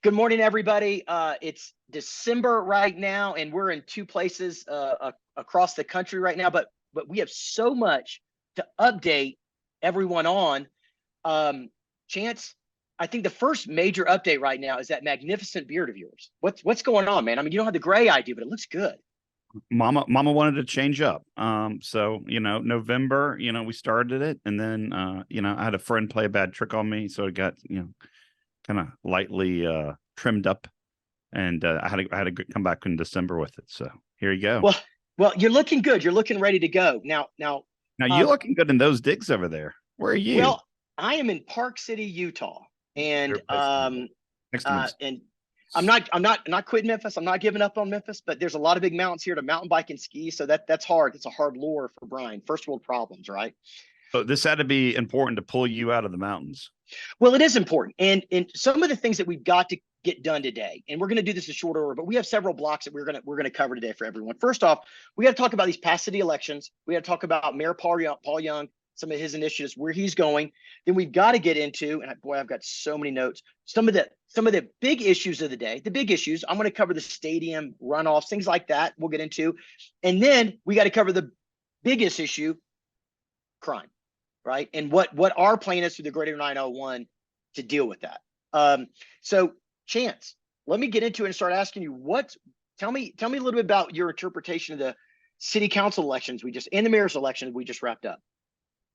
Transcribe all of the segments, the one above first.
Good morning, everybody. It's December right now, and we're in two places across the country right now. But we have so much to update everyone on. Chance, I think the first major update right now is that magnificent beard of yours. What's going on, man? I mean, you don't have the gray ID, but it looks good. Mama wanted to change up. So November, we started it, and then I had a friend play a bad trick on me, so it got kind of lightly trimmed up, and I had to come back in December with it. So here you go. Well, you're looking good. You're looking ready to go now. You're looking good in those digs over there. Where are you? Well, I am in Park City, Utah, and Next to and I'm not quitting Memphis. I'm not giving up on Memphis, but there's a lot of big mountains here to mountain bike and ski. So that's hard. It's a hard lure for Brian. First world problems, right? So this had to be important to pull you out of the mountains. Well, it is important. And some of the things that we've got to get done today, and we're going to do this in short order, but we have several blocks that we're going to cover today for everyone. First off, we got to talk about these past city elections. We got to talk about Mayor Paul Young, some of his initiatives, where he's going. Then we've got to get into, and boy, I've got so many notes, some of the big issues of the day, the big issues. I'm going to cover the stadium runoffs, things like that we'll get into. And then we got to cover the biggest issue, crime, right? And what our plan is through the Greater 901 to deal with that. So Chance, let me get into it and start asking you tell me a little bit about your interpretation of the city council elections and the mayor's election we just wrapped up.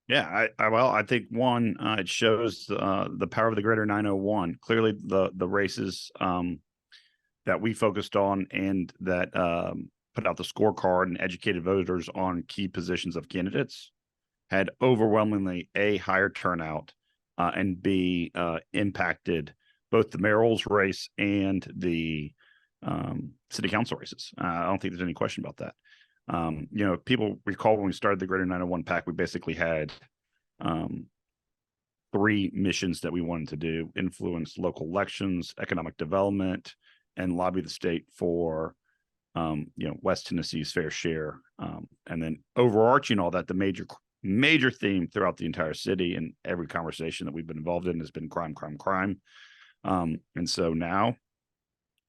Yeah, I think one, it shows the power of the Greater 901. Clearly, the races that we focused on and that put out the scorecard and educated voters on key positions of candidates had overwhelmingly A, higher turnout, and B, impacted both the mayoral's race and the city council races. I don't think there's any question about that. People recall when we started the Greater 901 PAC, we basically had three missions that we wanted to do: influence local elections, economic development, and lobby the state for West Tennessee's fair share. And then overarching all that, the major theme throughout the entire city and every conversation that we've been involved in has been crime. And so now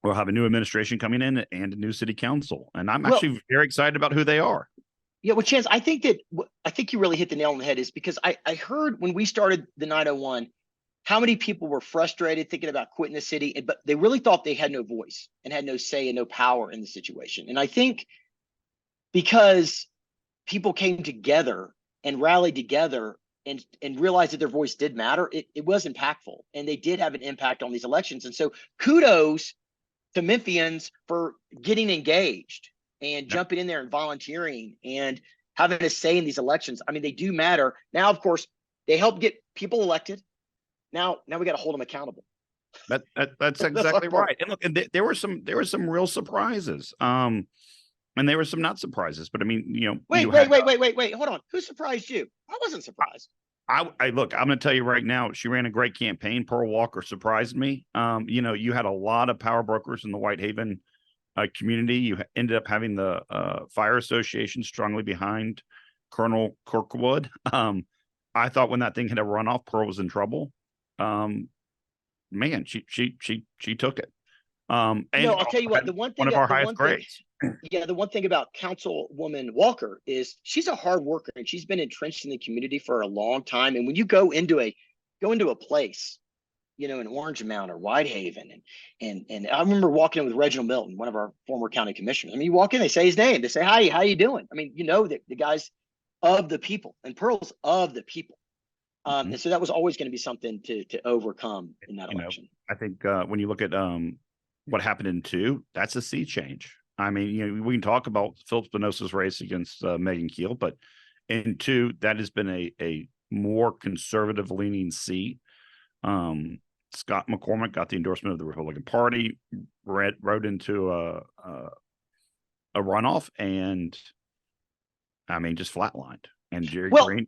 we'll have a new administration coming in and a new city council. And I'm actually very excited about who they are. Yeah, well, Chance, I think you really hit the nail on the head, is because I heard when we started the 901, how many people were frustrated thinking about quitting the city, but they really thought they had no voice and had no say and no power in the situation. And I think because people came together and rallied together and realized that their voice did matter, it was impactful, and they did have an impact on these elections. And so kudos to Memphians for getting engaged and jumping in there and volunteering and having a say in these elections. I mean, they do matter. Now, of course, they help get people elected. Now we got to hold them accountable. That's exactly right. And look, there were some real surprises. And there were some not surprises, but I mean, wait, hold on. Who surprised you? I wasn't surprised. Look, I'm going to tell you right now, she ran a great campaign. Pearl Walker surprised me. You had a lot of power brokers in the Whitehaven community. You ended up having the fire association strongly behind Colonel Kirkwood. I thought when that thing hit a runoff, Pearl was in trouble. Man, she took it. And I'll tell you what, one of our highest grades. Yeah, the one thing about Councilwoman Walker is she's a hard worker, and she's been entrenched in the community for a long time. And when you go into a place, in Orange Mound or Whitehaven, and I remember walking in with Reginald Milton, one of our former county commissioners. I mean, you walk in, they say his name, they say, "Hi, how you doing?" I mean, that the guy's of the people, and Pearl's of the people. And so that was always going to be something to overcome in that election. I think when you look at what happened in 2, that's a sea change. I mean, we can talk about Philip Spinosa's race against Megan Keel, but in 2, that has been a more conservative leaning seat. Scott McCormick got the endorsement of the Republican Party, rode into a runoff, and I mean, just flatlined. And Jerry Green,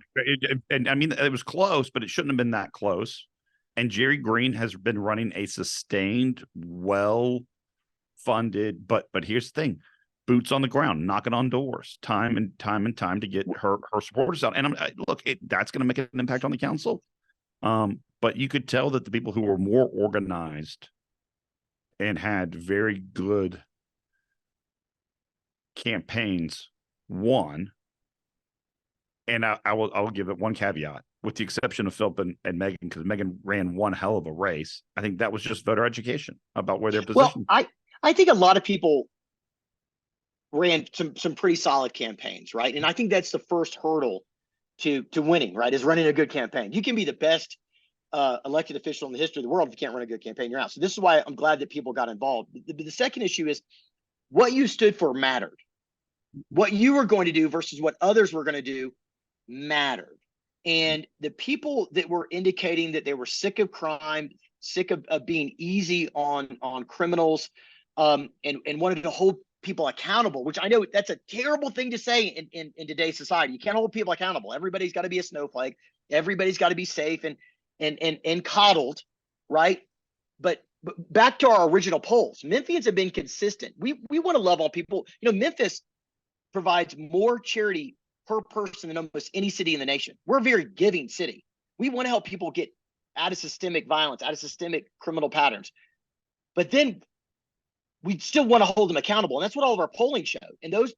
and I mean, it was close, but it shouldn't have been that close. And Jerry Green has been running a sustained, well-funded, but here's the thing: boots on the ground, knocking on doors, time and time to get her supporters out. And that's going to make an impact on the council. But you could tell that the people who were more organized and had very good campaigns won. And I'll give it one caveat, with the exception of Philip and Megan, because Megan ran one hell of a race. I think that was just voter education about where their position. Well, I think a lot of people ran some pretty solid campaigns, right? And I think that's the first hurdle to winning, right? Is running a good campaign. You can be the best elected official in the history of the world if you can't run a good campaign. You're out. So this is why I'm glad that people got involved. The second issue is what you stood for mattered. What you were going to do versus what others were going to do mattered. And the people that were indicating that they were sick of crime, sick of being easy on criminals, and wanted to hold people accountable, which I know that's a terrible thing to say in today's society. You can't hold people accountable. Everybody's got to be a snowflake. Everybody's got to be safe and coddled, right? But back to our original polls, Memphians have been consistent. We want to love all people. Memphis provides more charity per person than almost any city in the nation. We're a very giving city. We want to help people get out of systemic violence, out of systemic criminal patterns. But then we still want to hold them accountable. And that's what all of our polling showed. And those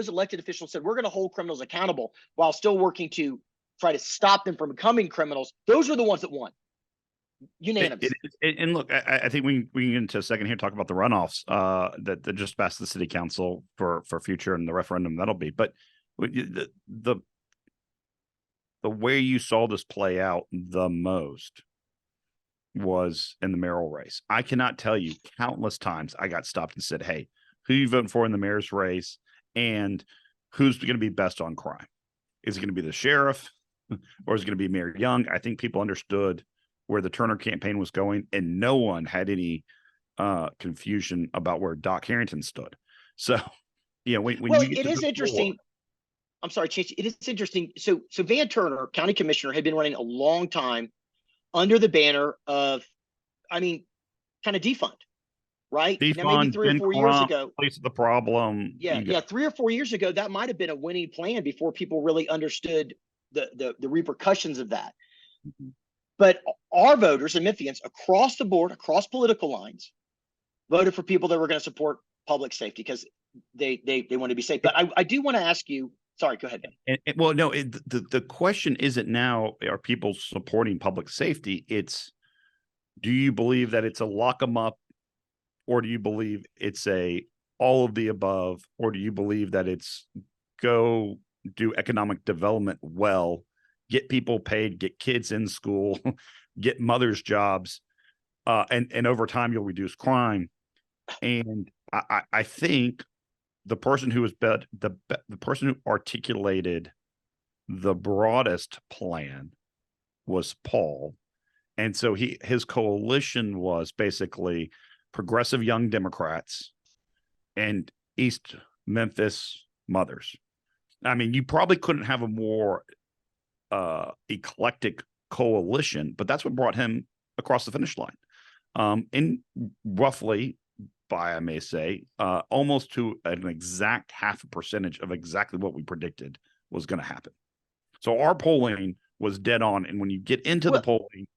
elected officials said, we're going to hold criminals accountable while still working to try to stop them from becoming criminals. Those are the ones that won. Unanimous. And look, I think we can get into a second here, talk about the runoffs that just passed the city council for future and the referendum that'll be. But the way you saw this play out the most was in the mayoral race. I cannot tell you countless times I got stopped and said, hey, who are you voting for in the mayor's race? And who's going to be best on crime? Is it going to be the sheriff or is it going to be Mayor Young? I think people understood where the Turner campaign was going, and no one had any confusion about where Doc Harrington stood. So, when it is interesting. I'm sorry, Chase. It is interesting. So Van Turner, county commissioner, had been running a long time under the banner of, kind of defund, right? Defund, now, maybe 3 or 4 years ago. Place of the problem. Yeah. 3 or 4 years ago, that might have been a winning plan before people really understood the repercussions of that. Mm-hmm. But our voters and Memphians across the board, across political lines, voted for people that were going to support public safety because they want to be safe. But I do want to ask you. Sorry, go ahead. The question isn't now, are people supporting public safety? It's, do you believe that it's a lock them up, or do you believe it's a all of the above, or do you believe that it's go do economic development well, get people paid, get kids in school, get mothers jobs, and over time you'll reduce crime? And I think the person who was the person who articulated the broadest plan was Paul. And so his coalition was basically progressive young Democrats and East Memphis mothers. I mean, you probably couldn't have a more eclectic coalition, but that's what brought him across the finish line. In roughly, by I may say, almost to an exact 0.5% of exactly what we predicted was going to happen. So our polling was dead on. And when you get into the polling,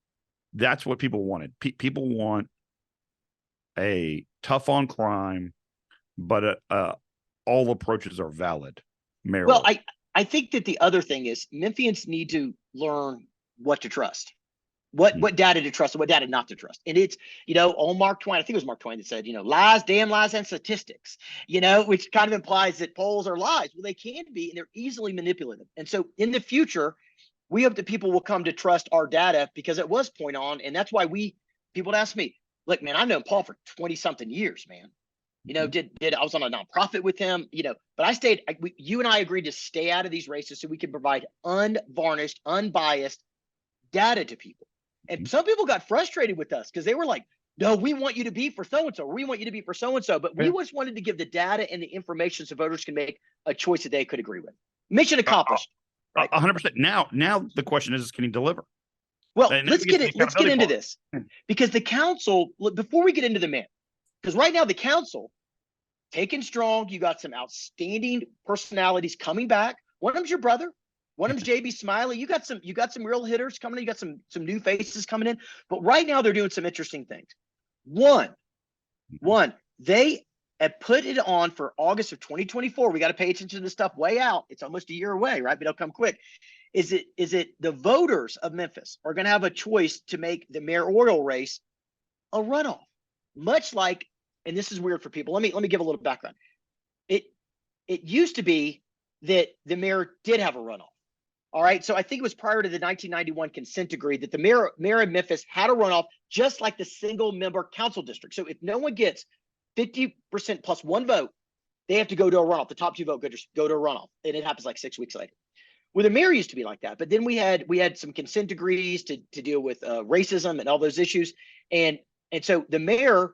that's what people wanted. People want a tough on crime, but all approaches are valid. Well, I think that the other thing is Memphians need to learn what to trust. What data to trust and what data not to trust. And it's, on Mark Twain, I think it was Mark Twain that said, lies, damn lies, and statistics, which kind of implies that polls are lies. Well, they can be, and they're easily manipulated. And so in the future, we hope that people will come to trust our data because it was point on. And that's why people ask me, look, man, I've known Paul for 20 something years, man. I was on a nonprofit with him, but you and I agreed to stay out of these races so we can provide unvarnished, unbiased data to people. And some people got frustrated with us because they were like, no, we want you to be for so-and-so. We want you to be for so-and-so. But we just wanted to give the data and the information so voters can make a choice that they could agree with. Mission accomplished. 100%. Now the question is, can he deliver? Well, let's get into this because the council, before we get into the man, because right now the council, taken strong, you got some outstanding personalities coming back. One of them's your brother. One of them's JB Smiley. You got some real hitters coming in. You got some new faces coming in. But right now they're doing some interesting things. One, One, they have put it on for August of 2024. We got to pay attention to this stuff way out. It's almost a year away, right? But it'll come quick. Is it the voters of Memphis are going to have a choice to make the mayoral race a runoff, much like, and this is weird for people. Let me give a little background. It used to be that the mayor did have a runoff. All right. So I think it was prior to the 1991 consent decree that the mayor of Memphis had a runoff, just like the single member council district. So if no one gets 50% plus one vote, they have to go to a runoff. The top two vote go to a runoff. And it happens like 6 weeks later. Well, the mayor used to be like that. But then we had some consent decrees to deal with racism and all those issues. And so the mayor,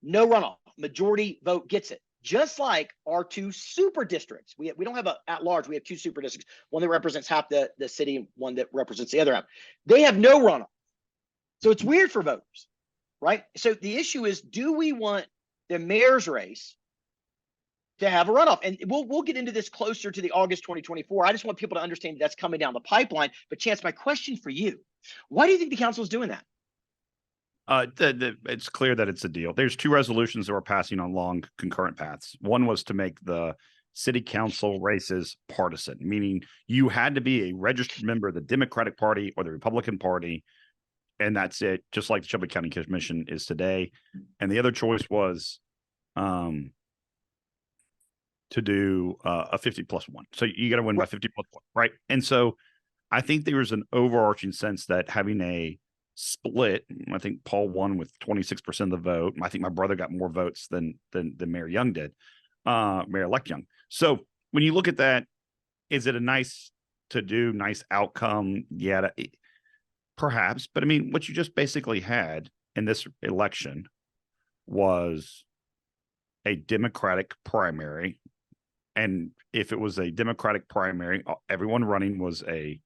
no runoff, majority vote gets it. Just like our two super districts. We don't have a at large, we have two super districts, one that represents half the city and one that represents the other half. They have no runoff. So it's weird for voters, right? So the issue is, do we want the mayor's race to have a runoff? And we'll get into this closer to the August 2024. I just want people to understand that's coming down the pipeline. But Chance, my question for you, why do you think the council is doing that? It's clear that it's a deal. There's two resolutions that we're passing on long concurrent paths. One was to make the city council races partisan, meaning you had to be a registered member of the Democratic Party or the Republican Party, and that's it, just like the Shelby County Commission is today. And the other choice was to do a 50+1. So you got to win by 50+1, right? And so I think there was an overarching sense that having a split, I think Paul won with 26% of the vote. I think my brother got more votes than Mayor Young did, Mayor-elect Young. So when you look at that, is it a nice to do, nice outcome? Yeah, perhaps. But I mean, what you just basically had in this election was a Democratic primary. And if it was a Democratic primary, everyone running was a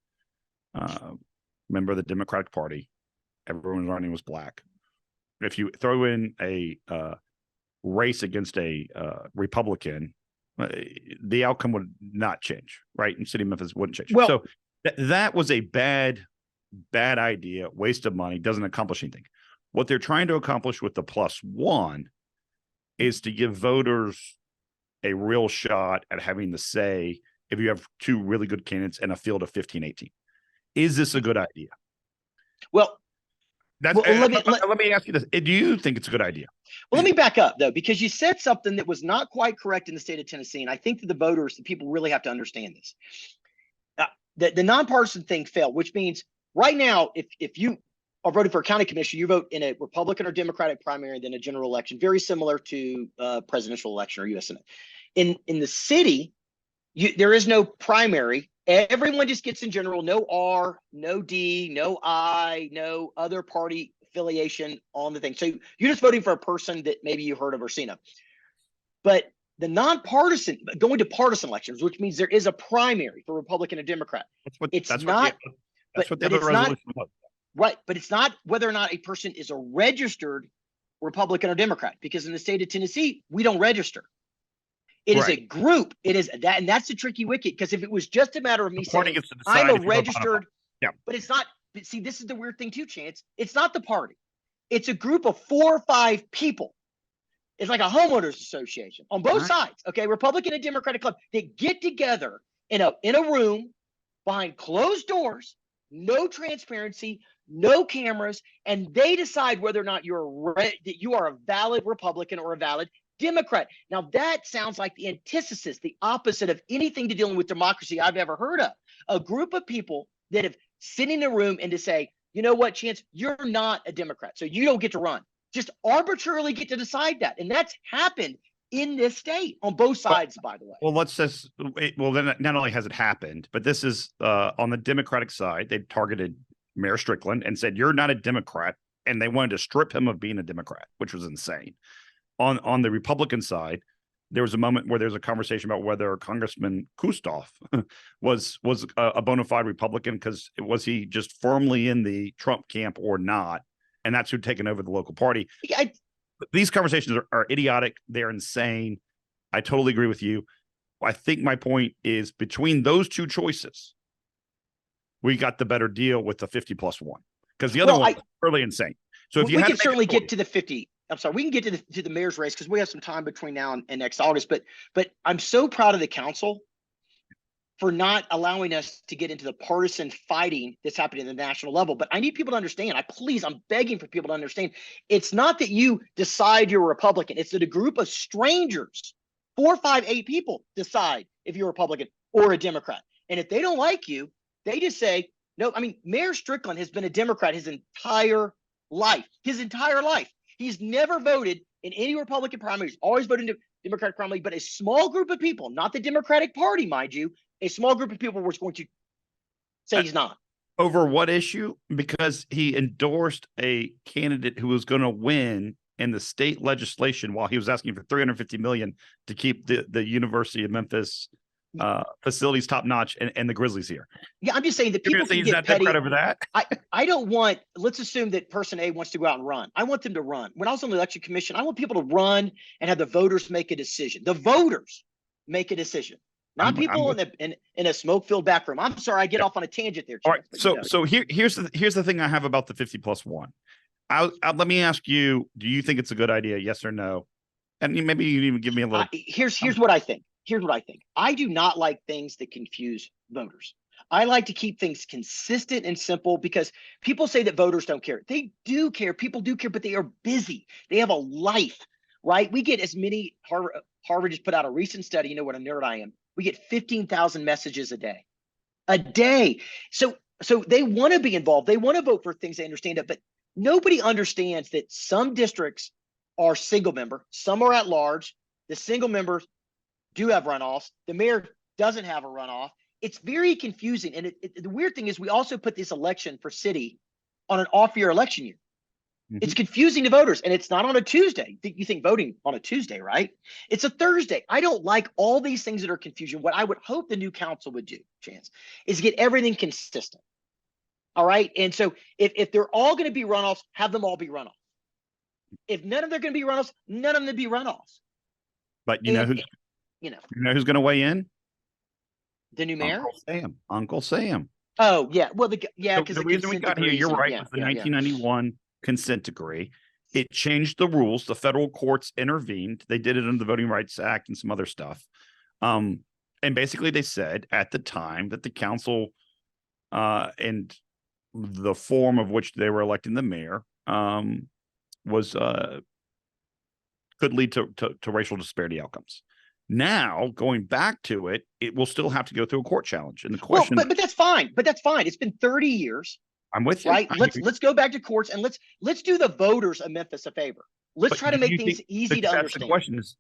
member of the Democratic Party. Everyone running was black. If you throw in a race against a Republican, the outcome would not change, right? And City of Memphis wouldn't change. Well, so that was a bad idea, waste of money, doesn't accomplish anything. What they're trying to accomplish with the +1 is to give voters a real shot at having the say if you have two really good candidates in a field of 15, 18. Is this a good idea? Well, let me ask you this. Do you think it's a good idea? Well, let me back up, though, because you said something that was not quite correct in the state of Tennessee. And I think that the voters, the people really have to understand this. The nonpartisan thing failed, which means right now, if you are voting for a county commission, you vote in a Republican or Democratic primary, then a general election, very similar to presidential election or U.S. Senate. In the city, there is no primary. Everyone just gets in general, no R, no D, no I, no other party affiliation on the thing. So you're just voting for a person that maybe you heard of or seen of. But the nonpartisan, going to partisan elections, which means there is a primary for Republican and Democrat. That's what the other resolution was. Right, but it's not whether or not a person is a registered Republican or Democrat, because in the state of Tennessee, we don't register. It is a group. It is that, and that's the tricky wicket. Because if it was just a matter of me saying I'm a registered, but it's not. See, this is the weird thing too, Chance. It's not the party. It's a group of 4 or 5 people. It's like a homeowners association on both sides. Okay, Republican and Democratic club. They get together in a room behind closed doors, no transparency, no cameras, and they decide whether or not that you are a valid Republican or a valid Democrat. Now that sounds like the antithesis, the opposite of anything to dealing with democracy I've ever heard of. A group of people that have sit in a room and to say, you know what, Chance, you're not a Democrat, so you don't get to run. Just arbitrarily get to decide that. And that's happened in this state on both sides, by the way. Well, then not only has it happened, but this is on the Democratic side, they targeted Mayor Strickland and said, you're not a Democrat. And they wanted to strip him of being a Democrat, which was insane. On the Republican side, there was a moment where there's a conversation about whether Congressman Kustoff was a bona fide Republican, because was he just firmly in the Trump camp or not? And that's who'd taken over the local party. These conversations are idiotic. They're insane. I totally agree with you. I think my point is, between those two choices, we got the better deal with the 50+1, because the other one was really insane. So if you we can certainly get to the 50. I'm sorry, we can get to the mayor's race because we have some time between now and next August. But I'm so proud of the council for not allowing us to get into the partisan fighting that's happening at the national level. But I need people to understand. I'm begging for people to understand. It's not that you decide you're a Republican. It's that a group of strangers, 4, 5, 8 people decide if you're a Republican or a Democrat. And if they don't like you, they just say, no. I mean, Mayor Strickland has been a Democrat his entire life. He's never voted in any Republican primary. He's always voted in Democratic primary, but a small group of people, not the Democratic Party, mind you, a small group of people was going to say he's not. Over what issue? Because he endorsed a candidate who was going to win in the state legislation while he was asking for $350 million to keep the University of Memphis facilities top notch and the Grizzlies here. Yeah, I'm just saying that people can get petty over that. I don't want. Let's assume that person A wants to go out and run. I want them to run. When I was on the election commission, I want people to run and have the voters make a decision. The voters make a decision, not people in a smoke-filled back room. I'm sorry, I get off on a tangent there. All right, so here's the thing I have about the 50+1. Let me ask you: do you think it's a good idea? Yes or no? And maybe you even give me a little. Here's what I think. I do not like things that confuse voters. I like to keep things consistent and simple because people say that voters don't care. They do care. People do care, but they are busy. They have a life, right? We get as many. Harvard just put out a recent study. You know what a nerd I am. We get 15,000 messages a day. So they want to be involved. They want to vote for things they understand it, but nobody understands that some districts are single member, some are at large. The single members do have runoffs. The mayor doesn't have a runoff. It's very confusing. And the weird thing is we also put this election for city on an off-year election year. Mm-hmm. It's confusing to voters, and it's not on a Tuesday. You think voting on a Tuesday, right? It's a Thursday. I don't like all these things that are confusion. What I would hope the new council would do, Chance, is get everything consistent. All right? And so if they're all going to be runoffs, have them all be runoffs. If none of them are going to be runoffs, none of them be runoffs. But you know who's going to weigh in? The new mayor? Uncle Sam. Oh, yeah. Well, because the reason we got here, you're right, was the 1991 consent decree. It changed the rules. The federal courts intervened. They did it under the Voting Rights Act and some other stuff. And basically they said at the time that the council and the form of which they were electing the mayor was could lead to racial disparity outcomes. Now, going back to it, it will still have to go through a court challenge. And the question, but that's fine. It's been 30 years. I'm with you. Right? Let's go back to courts and let's do the voters of Memphis a favor. Let's try to make things easy to understand. The question is,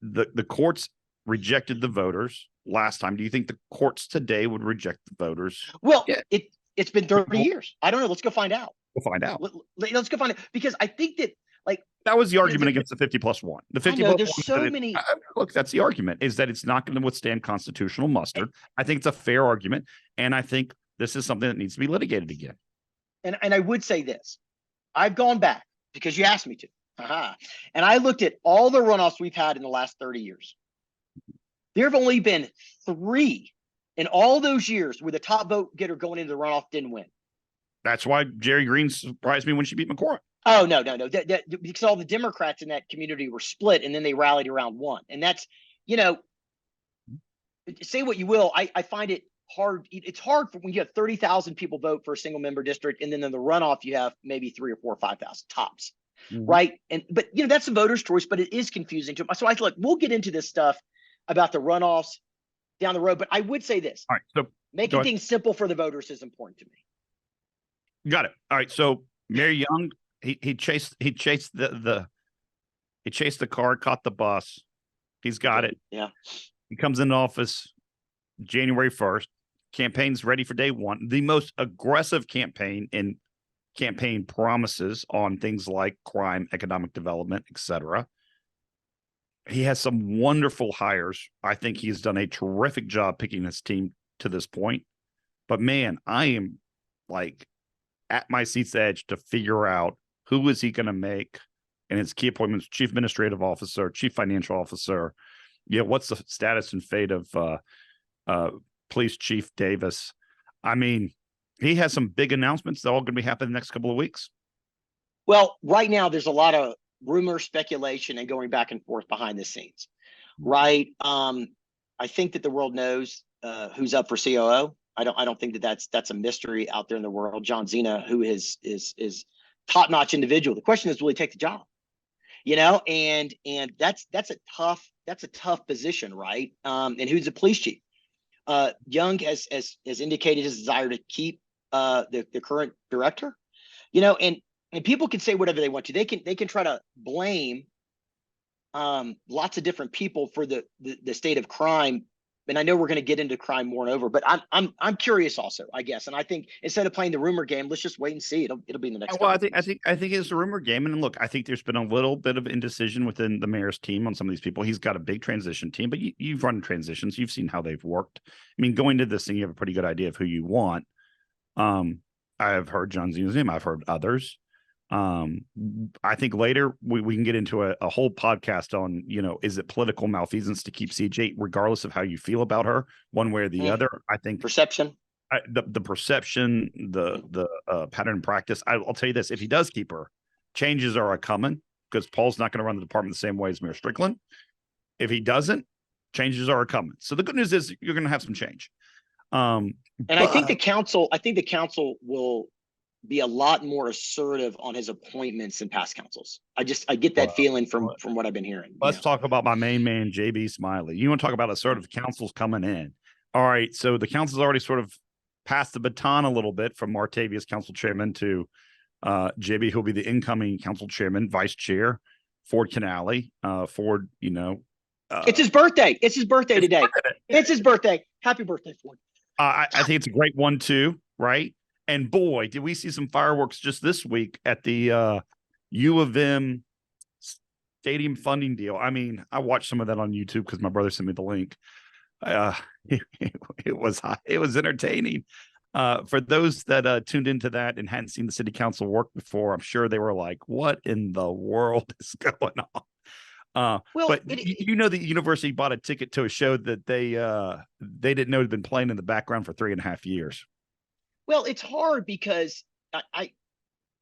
the courts rejected the voters last time. Do you think the courts today would reject the voters? Well, it's been 30 years. I don't know. Let's go find out. We'll find out. Let's go find out, because I think that that was the argument against the 50+1. The 50+1. There's so many. Look, that's the argument, is that it's not going to withstand constitutional muster. I think it's a fair argument, and I think this is something that needs to be litigated again. And I would say this: I've gone back because you asked me to, and I looked at all the runoffs we've had in the last 30 years. There have only been 3 in all those years where the top vote getter going into the runoff didn't win. That's why Jerry Green surprised me when she beat McCormick. Oh, no. Because all the Democrats in that community were split, and then they rallied around one. And that's, say what you will, I find it hard. It's hard when you have 30,000 people vote for a single member district, and then in the runoff you have maybe 3,000 or 4,000 or 5,000 tops, right? But that's the voter's choice, but it is confusing to them. So I feel like we'll get into this stuff about the runoffs down the road. But I would say this: all right, so making things simple for the voters is important to me. Got it. All right, so Mayor Young, he chased the car, caught the bus. He's got it. Yeah. He comes in office January 1st. Campaign's ready for day one. The most aggressive campaign in campaign promises on things like crime, economic development, etc. He has some wonderful hires. I think he's done a terrific job picking his team to this point. But man, I am at my seat's edge to figure out who is he going to make and his key appointments: chief administrative officer, chief financial officer. What's the status and fate of police chief Davis? I mean, he has some big announcements that are all going to be happening the next couple of weeks. Well, right now there's a lot of rumor, speculation, and going back and forth behind the scenes, right? I think that the world knows who's up for COO. I don't think that that's a mystery out there in the world. John Cena, who is top-notch individual. The question is, will he take the job? And that's a tough position, right? And who's the police chief? Young has indicated his desire to keep the current director, and people can say whatever they want to. They can try to blame lots of different people for the state of crime. And I know we're going to get into crime more and over, but I'm curious also, I guess. And I think instead of playing the rumor game, let's just wait and see. It'll be in the next. Well, I think it's a rumor game. And look, I think there's been a little bit of indecision within the mayor's team on some of these people. He's got a big transition team, but you've run transitions. You've seen how they've worked. I mean, going to this thing, you have a pretty good idea of who you want. I have heard John Cena's name. I've heard others. I think later we can get into a whole podcast on, is it political malfeasance to keep CJ, regardless of how you feel about her, one way or the other. I think perception, the perception, the pattern and practice. I'll tell you this: if he does keep her, changes are a coming, because Paul's not going to run the department the same way as Mayor Strickland. If he doesn't, changes are a coming. So the good news is you're going to have some change. And I think the council will be a lot more assertive on his appointments than past councils. I get that feeling from what I've been hearing. Let's talk about my main man, JB Smiley. You want to talk about assertive councils coming in? All right, so the council's already sort of passed the baton a little bit from Martavia's council chairman to JB, who'll be the incoming council chairman, vice chair, Ford Canale. Ford, it's his birthday. It's his birthday today. It's his birthday. Happy birthday, Ford. I think it's a great one too, right? And boy, did we see some fireworks just this week at the U of M stadium funding deal. I mean, I watched some of that on YouTube because my brother sent me the link. It was entertaining. For those that tuned into that and hadn't seen the city council work before, I'm sure they were like, what in the world is going on? But the university bought a ticket to a show that they didn't know had been playing in the background for 3.5 years. Well, it's hard because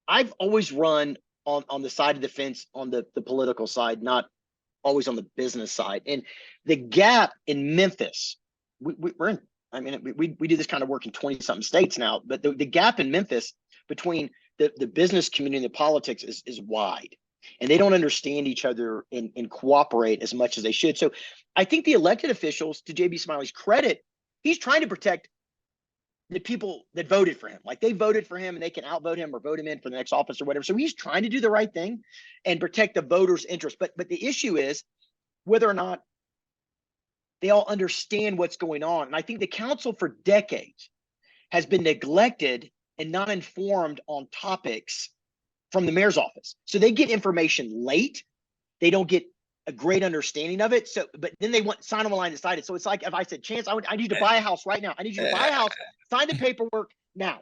I've always run on the side of the fence, on the political side, not always on the business side. And the gap in Memphis, we're in. I mean, we do this kind of work in 20-something states now, but the gap in Memphis between the business community and the politics is wide. And they don't understand each other and cooperate as much as they should. So I think the elected officials, to JB Smiley's credit, he's trying to protect the people that voted for him. Like, they voted for him and they can outvote him or vote him in for the next office or whatever. So he's trying to do the right thing and protect the voters' interest. But the issue is whether or not they all understand what's going on. And I think the council for decades has been neglected and not informed on topics from the mayor's office. So they get information late. They don't get a great understanding of it. So, but then they want sign on the line decided. So it's like if I said, Chance, I need you to buy a house right now. I need you to buy a house, sign the paperwork now.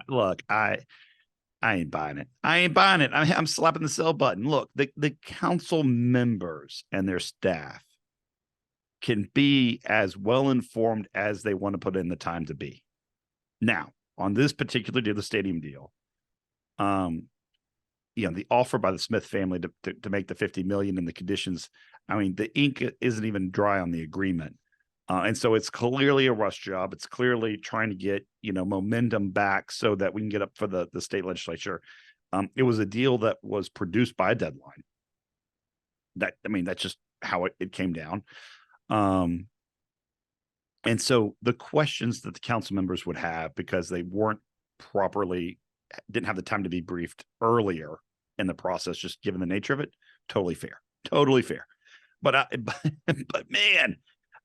Look, I ain't buying it. I ain't buying it. I'm slapping the sell button. Look, the council members and their staff can be as well informed as they want to put in the time to be. Now, on this particular deal, the stadium deal, the offer by the Smith family to make the $50 million and the conditions, I mean, the ink isn't even dry on the agreement. And so it's clearly a rush job. It's clearly trying to get, momentum back so that we can get up for the state legislature. It was a deal that was produced by a deadline. That's just how it came down. And so the questions that the council members would have, because they didn't have the time to be briefed earlier in the process, just given the nature of it, totally fair. But man,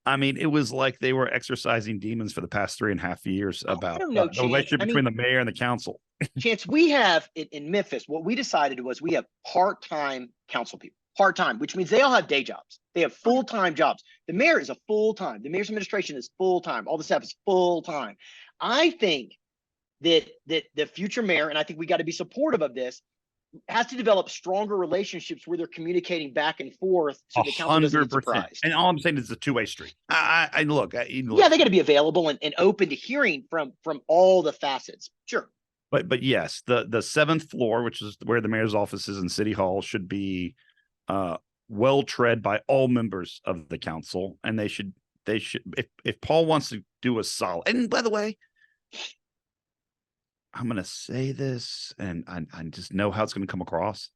I mean, it was like they were exercising demons for the past 3.5 years about the relationship between the mayor and the council. Chance, we have in Memphis, what we decided was we have part-time council people. Part-time, which means they all have day jobs. They have full-time jobs. The mayor is a full-time. The mayor's administration is full-time. All the staff is full-time. I think that the future mayor, and I think we got to be supportive of this, has to develop stronger relationships where they're communicating back and forth so the council doesn't get surprised. And all I'm saying is it's a two-way street. I look. Yeah, they got to be available and open to hearing from all the facets. Sure. But yes, the seventh floor, which is where the mayor's office is in City Hall, should be well tread by all members of the council, and they should if Paul wants to do a solid. And by the way, I'm going to say this, and I just know how it's going to come across,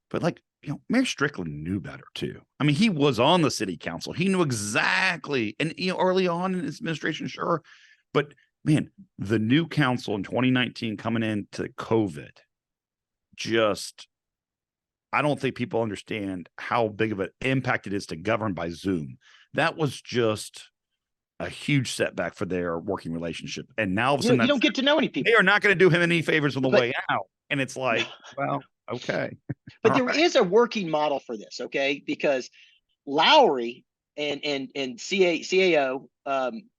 but like, Mayor Strickland knew better too. I mean, he was on the city council. He knew exactly, and early on in his administration, sure, but man, the new council in 2019 coming into COVID, I don't think people understand how big of an impact it is to govern by Zoom. That was just a huge setback for their working relationship. And now all of a sudden, you don't get to know any people. They are not going to do him any favors on the way out. And it's like, well, okay. But there is a working model for this, okay? Because Lowry and CAO,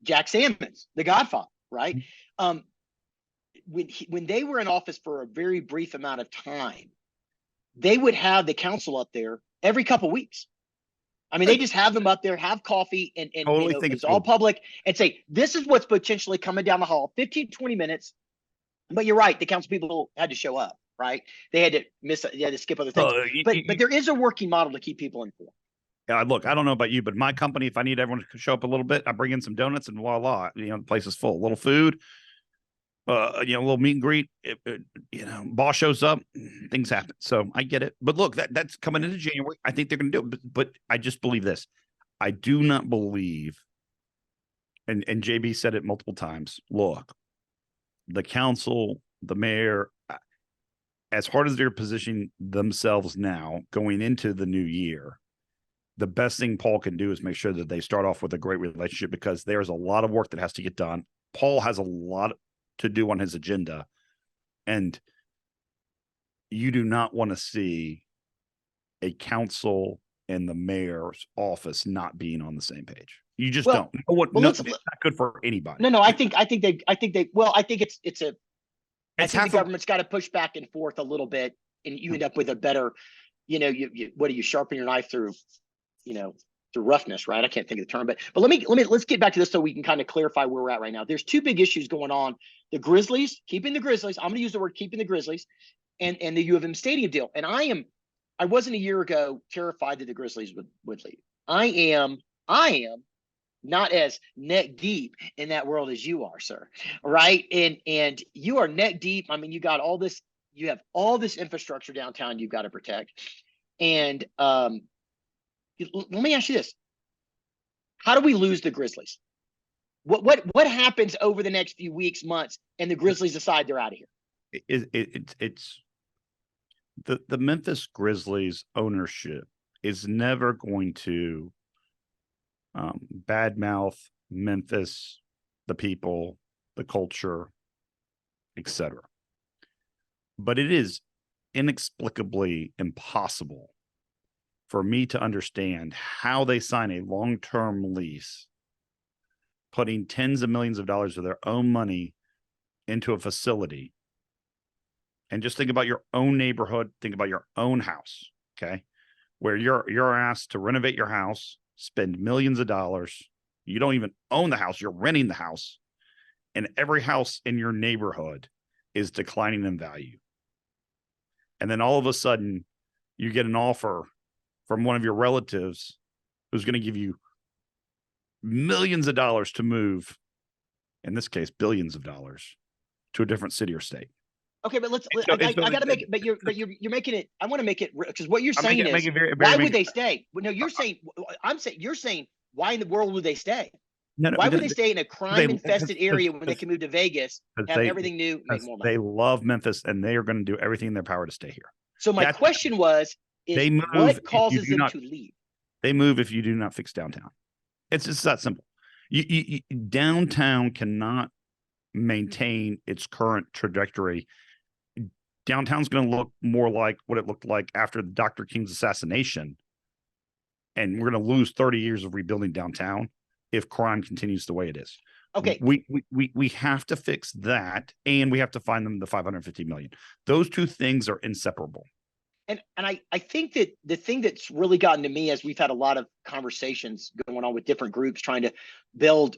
Jack Sammons, the Godfather, right? When they were in office for a very brief amount of time, they would have the council up there every couple of weeks. I mean, they just have them up there, have coffee, and totally think it's all public, and say, this is what's potentially coming down the hall, 15, 20 minutes. But you're right, the council people had to show up, right? They had to skip other things. But there is a working model to keep people informed. Yeah, look, I don't know about you, but my company, if I need everyone to show up a little bit, I bring in some donuts and voila, the place is full. A little food, a little meet and greet. Boss shows up, things happen. So I get it. But look, that's coming into January. I think they're going to do it. But I just believe this. I do not believe, and JB said it multiple times. Look, the council, the mayor, as hard as they're positioning themselves now going into the new year, the best thing Paul can do is make sure that they start off with a great relationship, because there's a lot of work that has to get done. Paul has a lot to do on his agenda, and you do not want to see a council and the mayor's office not being on the same page. You just don't. It's not good for anybody. No, I think the government's got to push back and forth a little bit, and you end up with a better, what do you sharpen your knife through, through roughness, right? I can't think of the term, but let's get back to this so we can kind of clarify where we're at right now. There's two big issues going on: the Grizzlies, keeping the Grizzlies. I'm going to use the word keeping the Grizzlies, and the U of M stadium deal. And I wasn't a year ago terrified that the Grizzlies would leave. I am not as neck deep in that world as you are, sir. Right? And you are neck deep. I mean, you have all this infrastructure downtown you've got to protect. And let me ask you this. How do we lose the Grizzlies? What happens over the next few weeks, months, and the Grizzlies decide they're out of here? It's the Memphis Grizzlies ownership is never going to badmouth Memphis, the people, the culture, etc. But it is inexplicably impossible for me to understand how they sign a long-term lease, putting tens of millions of dollars of their own money into a facility. And just think about your own neighborhood, think about your own house, okay? Where you're asked to renovate your house, spend millions of dollars. You don't even own the house, you're renting the house. And every house in your neighborhood is declining in value. And then all of a sudden, you get an offer from one of your relatives who's going to give you millions of dollars to move, in this case, billions of dollars, to a different city or state. Okay, but I got to make it, but you're making it, I want to make it, because what you're saying is, why would they stay? Well, no, you're saying, why in the world would they stay? Why would they stay in a crime-infested area when they can move to Vegas, have everything new, make more money? They love Memphis, and they are going to do everything in their power to stay here. So my question was, what causes them to leave? They move if you do not fix downtown. It's just that simple. Downtown cannot maintain its current trajectory. Downtown's going to look more like what it looked like after Dr. King's assassination. And we're going to lose 30 years of rebuilding downtown if crime continues the way it is. Okay. We have to fix that, and we have to find them the $550 million. Those two things are inseparable. And I think that the thing that's really gotten to me, as we've had a lot of conversations going on with different groups trying to build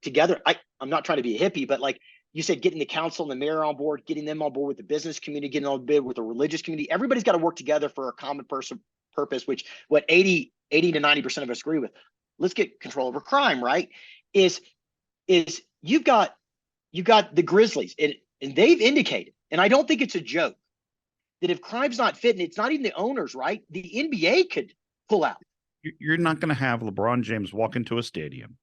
together. I'm not trying to be a hippie, but like, you said getting the council and the mayor on board, getting them on board with the business community, getting on board with the religious community. Everybody's got to work together for a common purpose, which what 80 to 90% of us agree with. Let's get control over crime, right? Is you've got the Grizzlies, and they've indicated, and I don't think it's a joke, that if crime's not fitting, it's not even the owners, right? The NBA could pull out. You're not going to have LeBron James walk into a stadium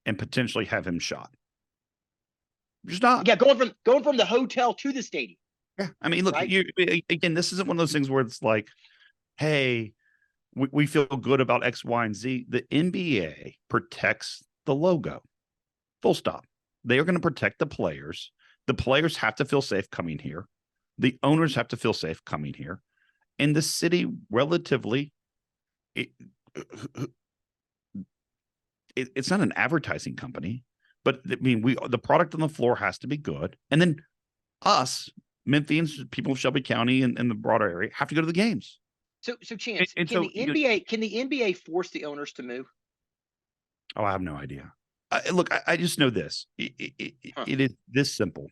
and potentially have him shot. Just not. Yeah, going from the hotel to the stadium. Yeah, I mean, look, right? Again, this isn't one of those things where it's like, hey, we feel good about X, Y, and Z. The NBA protects the logo. Full stop. They are going to protect the players. The players have to feel safe coming here. The owners have to feel safe coming here. And the city, relatively, it's not an advertising company, but I mean, the product on the floor has to be good. And then us, Memphians, people of Shelby County and the broader area, have to go to the games. So Chance, can the NBA force the owners to move? Oh, I have no idea. Look, I just know this. It is this simple.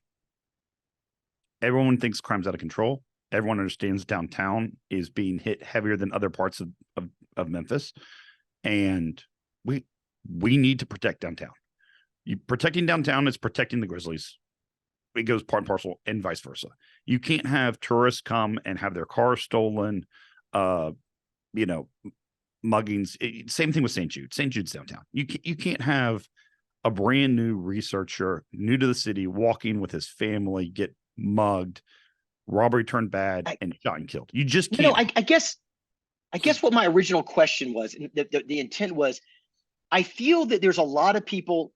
Everyone thinks crime's out of control. Everyone understands downtown is being hit heavier than other parts of Memphis. And we need to protect downtown. Protecting downtown is protecting the Grizzlies. It goes part and parcel, and vice versa. You can't have tourists come and have their cars stolen, muggings. Same thing with St. Jude. St. Jude's downtown. You can't have a brand new researcher, new to the city, walking with his family, get mugged, robbery turned bad, and shot and killed. You just can't. I guess what my original question was, and the intent was, I feel that there's a lot of people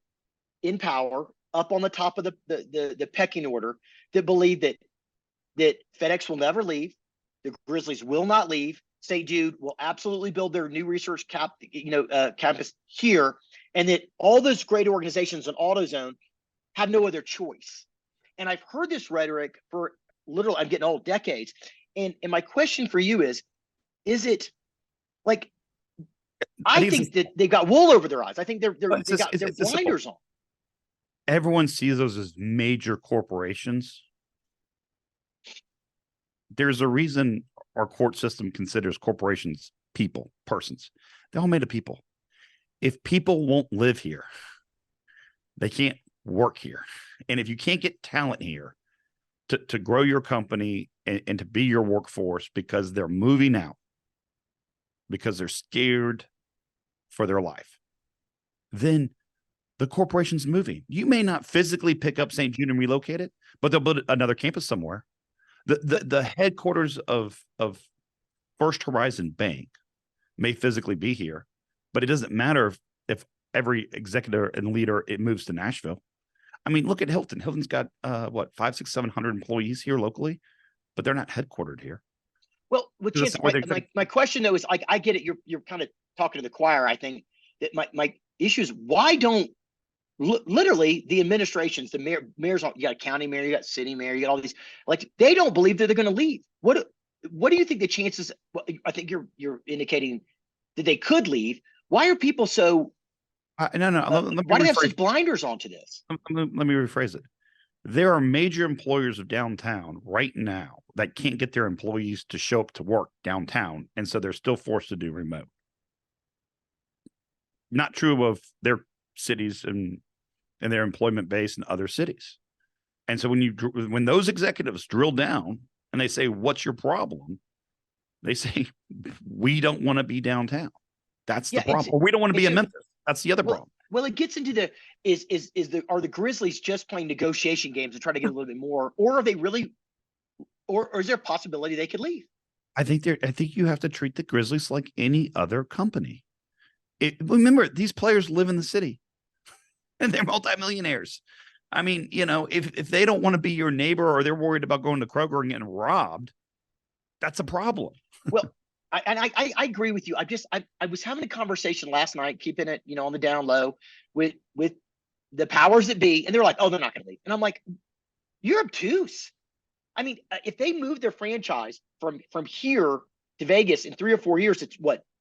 in power up on the top of the pecking order that believe that FedEx will never leave, the Grizzlies will not leave, St. Jude will absolutely build their new research campus here, and that all those great organizations in AutoZone have no other choice. And I've heard this rhetoric for literally, I'm getting old, decades. And my question for you is it like, I think that they've got wool over their eyes. I think they've got their blinders on. Everyone sees those as major corporations. There's a reason our court system considers corporations persons. They're all made of people. If people won't live here, they can't work here. And if you can't get talent here to grow your company and to be your workforce because they're moving out, because they're scared for their life, then the corporation's moving. You may not physically pick up St. Jude and relocate it, but they'll build another campus somewhere. The headquarters of First Horizon Bank may physically be here, but it doesn't matter if every executive and leader it moves to Nashville. I mean, look at Hilton. Hilton's got 700 employees here locally, but they're not headquartered here. Well, Chance, my question though is, I get it. You're kind of talking to the choir. I think that my issue is, why don't literally the administrations, the mayors, you got a county mayor, you got city mayor, you got all these, like, they don't believe that they're going to leave. What do you think the chances? I think you're indicating that they could leave. Why are people so? No. Why do they have such blinders onto this? Let me rephrase it. There are major employers of downtown right now that can't get their employees to show up to work downtown, and so they're still forced to do remote. Not true of their cities and their employment base in other cities. And so when those executives drill down and they say, "What's your problem?" They say, "We don't want to be downtown." That's the problem. Or we don't want to be in Memphis. That's the other problem. Well, it gets into are the Grizzlies just playing negotiation games to try to get a little bit more, or are they really, or is there a possibility they could leave? I think you have to treat the Grizzlies like any other company. Remember, these players live in the city and they're multimillionaires. I mean, if they don't want to be your neighbor, or they're worried about going to Kroger and getting robbed, that's a problem. Well, I agree with you. I was having a conversation last night, keeping it, on the down low with the powers that be, and they're like, "Oh, they're not going to leave." And I'm like, "You're obtuse." I mean, if they move their franchise from here to Vegas in 3 or 4 years, it's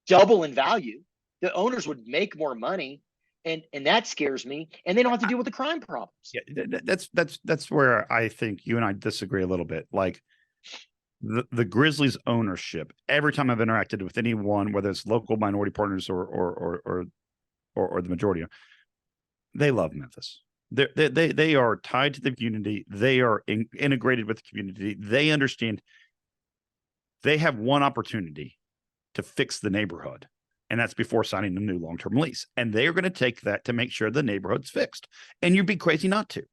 double in value. The owners would make more money, and that scares me. And they don't have to deal with the crime problems. Yeah, that's where I think you and I disagree a little bit. Like the Grizzlies ownership, every time I've interacted with anyone, whether it's local minority partners or the majority, they love Memphis. They are tied to the community. They are integrated with the community. They understand they have one opportunity to fix the neighborhood, and that's before signing a new long-term lease. And they are going to take that to make sure the neighborhood's fixed. And you'd be crazy not to.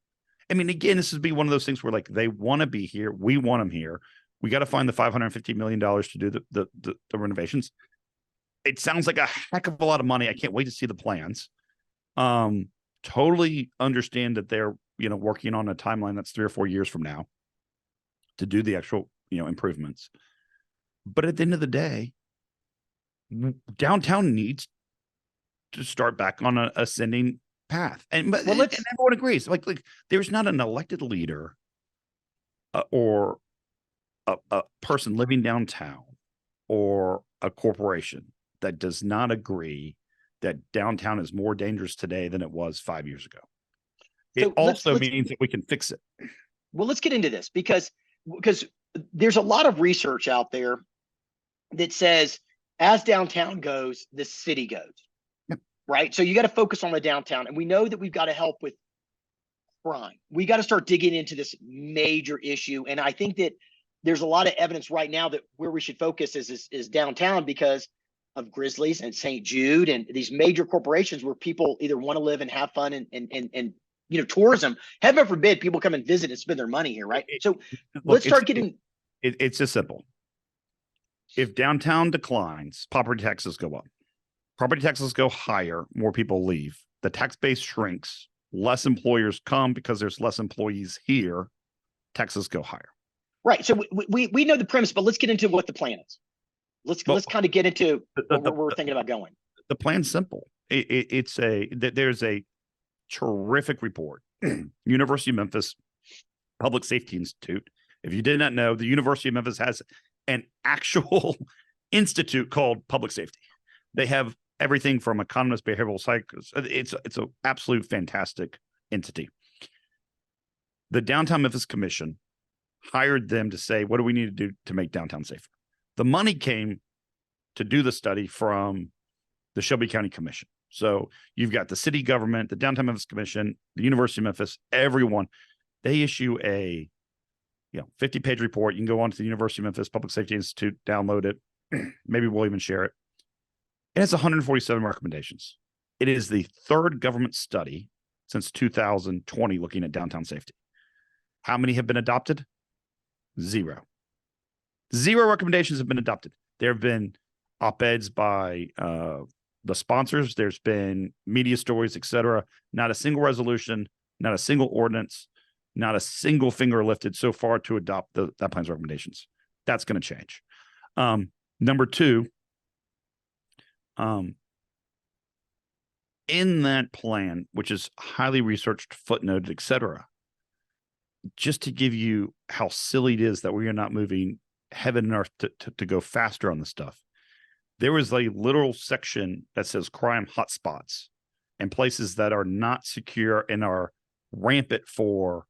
I mean, again, this would be one of those things where like they want to be here. We want them here. We got to find the $550 million to do the renovations. It sounds like a heck of a lot of money. I can't wait to see the plans. Totally understand that they're, working on a timeline that's 3 or 4 years from now to do the actual, improvements. But at the end of the day, downtown needs to start back on an ascending path. And everyone agrees. Like there's not an elected leader or a person living downtown or a corporation that does not agree that downtown is more dangerous today than it was 5 years ago. It also means that we can fix it. Well, let's get into this because there's a lot of research out there that says as downtown goes, the city goes. Yep. Right. So you got to focus on the downtown. And we know that we've got to help with crime. We got to start digging into this major issue. And I think that there's a lot of evidence right now that where we should focus is downtown because of Grizzlies and St. Jude and these major corporations where people either want to live and have fun and tourism. Heaven forbid people come and visit and spend their money here, right? So let's start getting. It's just simple. If downtown declines, property taxes go up. Property taxes go higher, more people leave. The tax base shrinks. Less employers come because there's less employees here. Taxes go higher. Right. So we know the premise, but let's get into what the plan is. Let's kind of get into what we're thinking about going. The plan's simple. There's a terrific report. University of Memphis Public Safety Institute. If you did not know, the University of Memphis has an actual institute called Public Safety. They have everything from economists, behavioral psychologists. It's an absolute fantastic entity. The Downtown Memphis Commission hired them to say, what do we need to do to make downtown safer? The money came to do the study from the Shelby County Commission. So you've got the city government, the Downtown Memphis Commission, the University of Memphis, everyone. They issue a 50-page report. You can go on to the University of Memphis Public Safety Institute, download it. Maybe we'll even share it. It has 147 recommendations. It is the third government study since 2020 looking at downtown safety. How many have been adopted? 0. 0 recommendations have been adopted. There have been op-eds by the sponsors. There's been media stories, etc. Not a single resolution, not a single ordinance, not a single finger lifted so far to adopt that plan's recommendations. That's going to change. Number 2, in that plan, which is highly researched, footnoted, etc., just to give you how silly it is that we are not moving heaven and earth to go faster on this stuff. There was a literal section that says crime hotspots and places that are not secure and are rampant for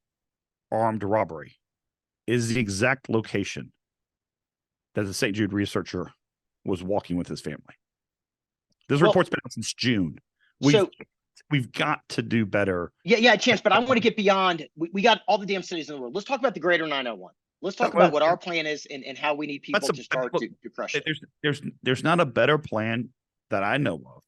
armed robbery is the exact location that the St. Jude researcher was walking with his family. This report's been out since June. We've got to do better. Yeah, Chance, but I want to get beyond. We got all the damn cities in the world. Let's talk about the greater 901. Let's talk about what our plan is and how we need people to start to crush it. There's not a better plan that I know of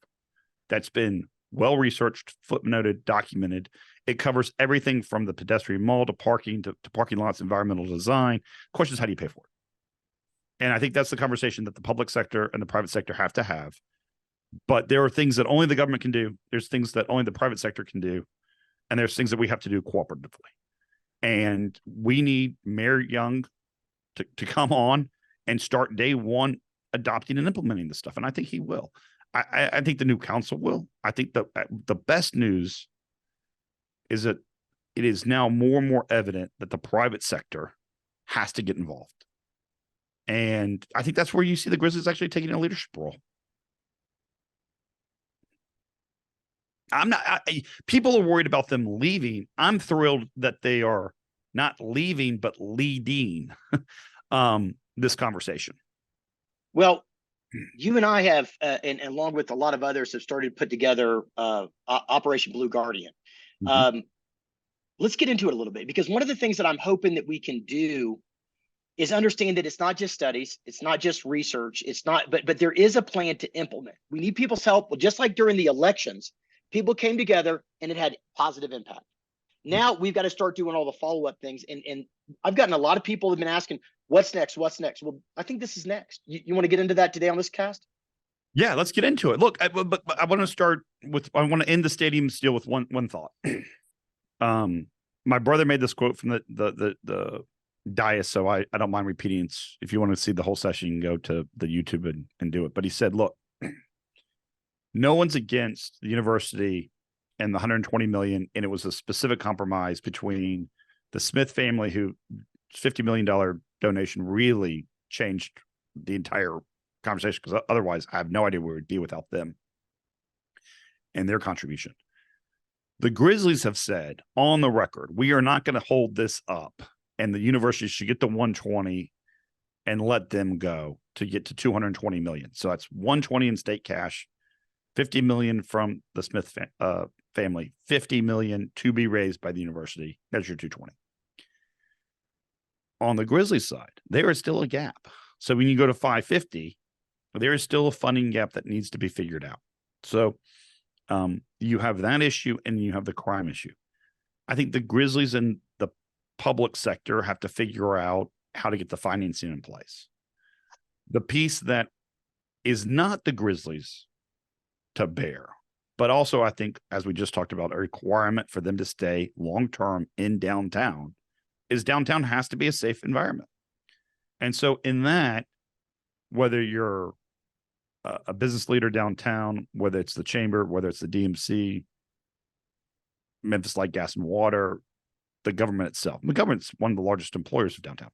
that's been well researched, footnoted, documented. It covers everything from the pedestrian mall to parking to parking lots, environmental design. Question is, how do you pay for it? And I think that's the conversation that the public sector and the private sector have to have. But there are things that only the government can do. There's things that only the private sector can do. And there's things that we have to do cooperatively. And we need Mayor Young to come on and start day one adopting and implementing this stuff. And I think he will. I think the new council will. I think the best news is that it is now more and more evident that the private sector has to get involved. And I think that's where you see the Grizzlies actually taking a leadership role. I'm not. People are worried about them leaving. I'm thrilled that they are not leaving, but leading this conversation. Well, you and I have, and along with a lot of others, have started to put together Operation Blue Guardian. Let's get into it a little bit, because one of the things that I'm hoping that we can do is understand that it's not just studies, it's not just research, it's not, but there is a plan to implement. We need people's help. Well, just like during the elections, people came together and it had positive impact. Now we've got to start doing all the follow-up things. And I've gotten a lot of people have been asking, what's next? What's next? Well, I think this is next. You want to get into that today on this cast? Yeah, let's get into it. Look, but I want to start with, I want to end the stadium still with one thought. My brother made this quote from the dais, so I don't mind repeating. If you want to see the whole session, you can go to the YouTube and do it. But he said, look, no one's against the university and the 120 million. And it was a specific compromise between the Smith family, who $50 million donation really changed the entire conversation, because otherwise I have no idea where we'd be without them and their contribution. The Grizzlies have said on the record, we are not going to hold this up, and the university should get the 120 and let them go to get to 220 million. So that's 120 in state cash, 50 million from the Smith family, 50 million to be raised by the university. That's your 220. On the Grizzlies side, there is still a gap. So when you go to 550, there is still a funding gap that needs to be figured out. So you have that issue and you have the crime issue. I think the Grizzlies and the public sector have to figure out how to get the financing in place. The piece that is not the Grizzlies to bear, but also I think, as we just talked about, a requirement for them to stay long-term in downtown is downtown has to be a safe environment. And so in that, whether you're a business leader downtown, whether it's the chamber, whether it's the DMC, Memphis Light, Gas and Water, the government itself. The government's one of the largest employers of downtown.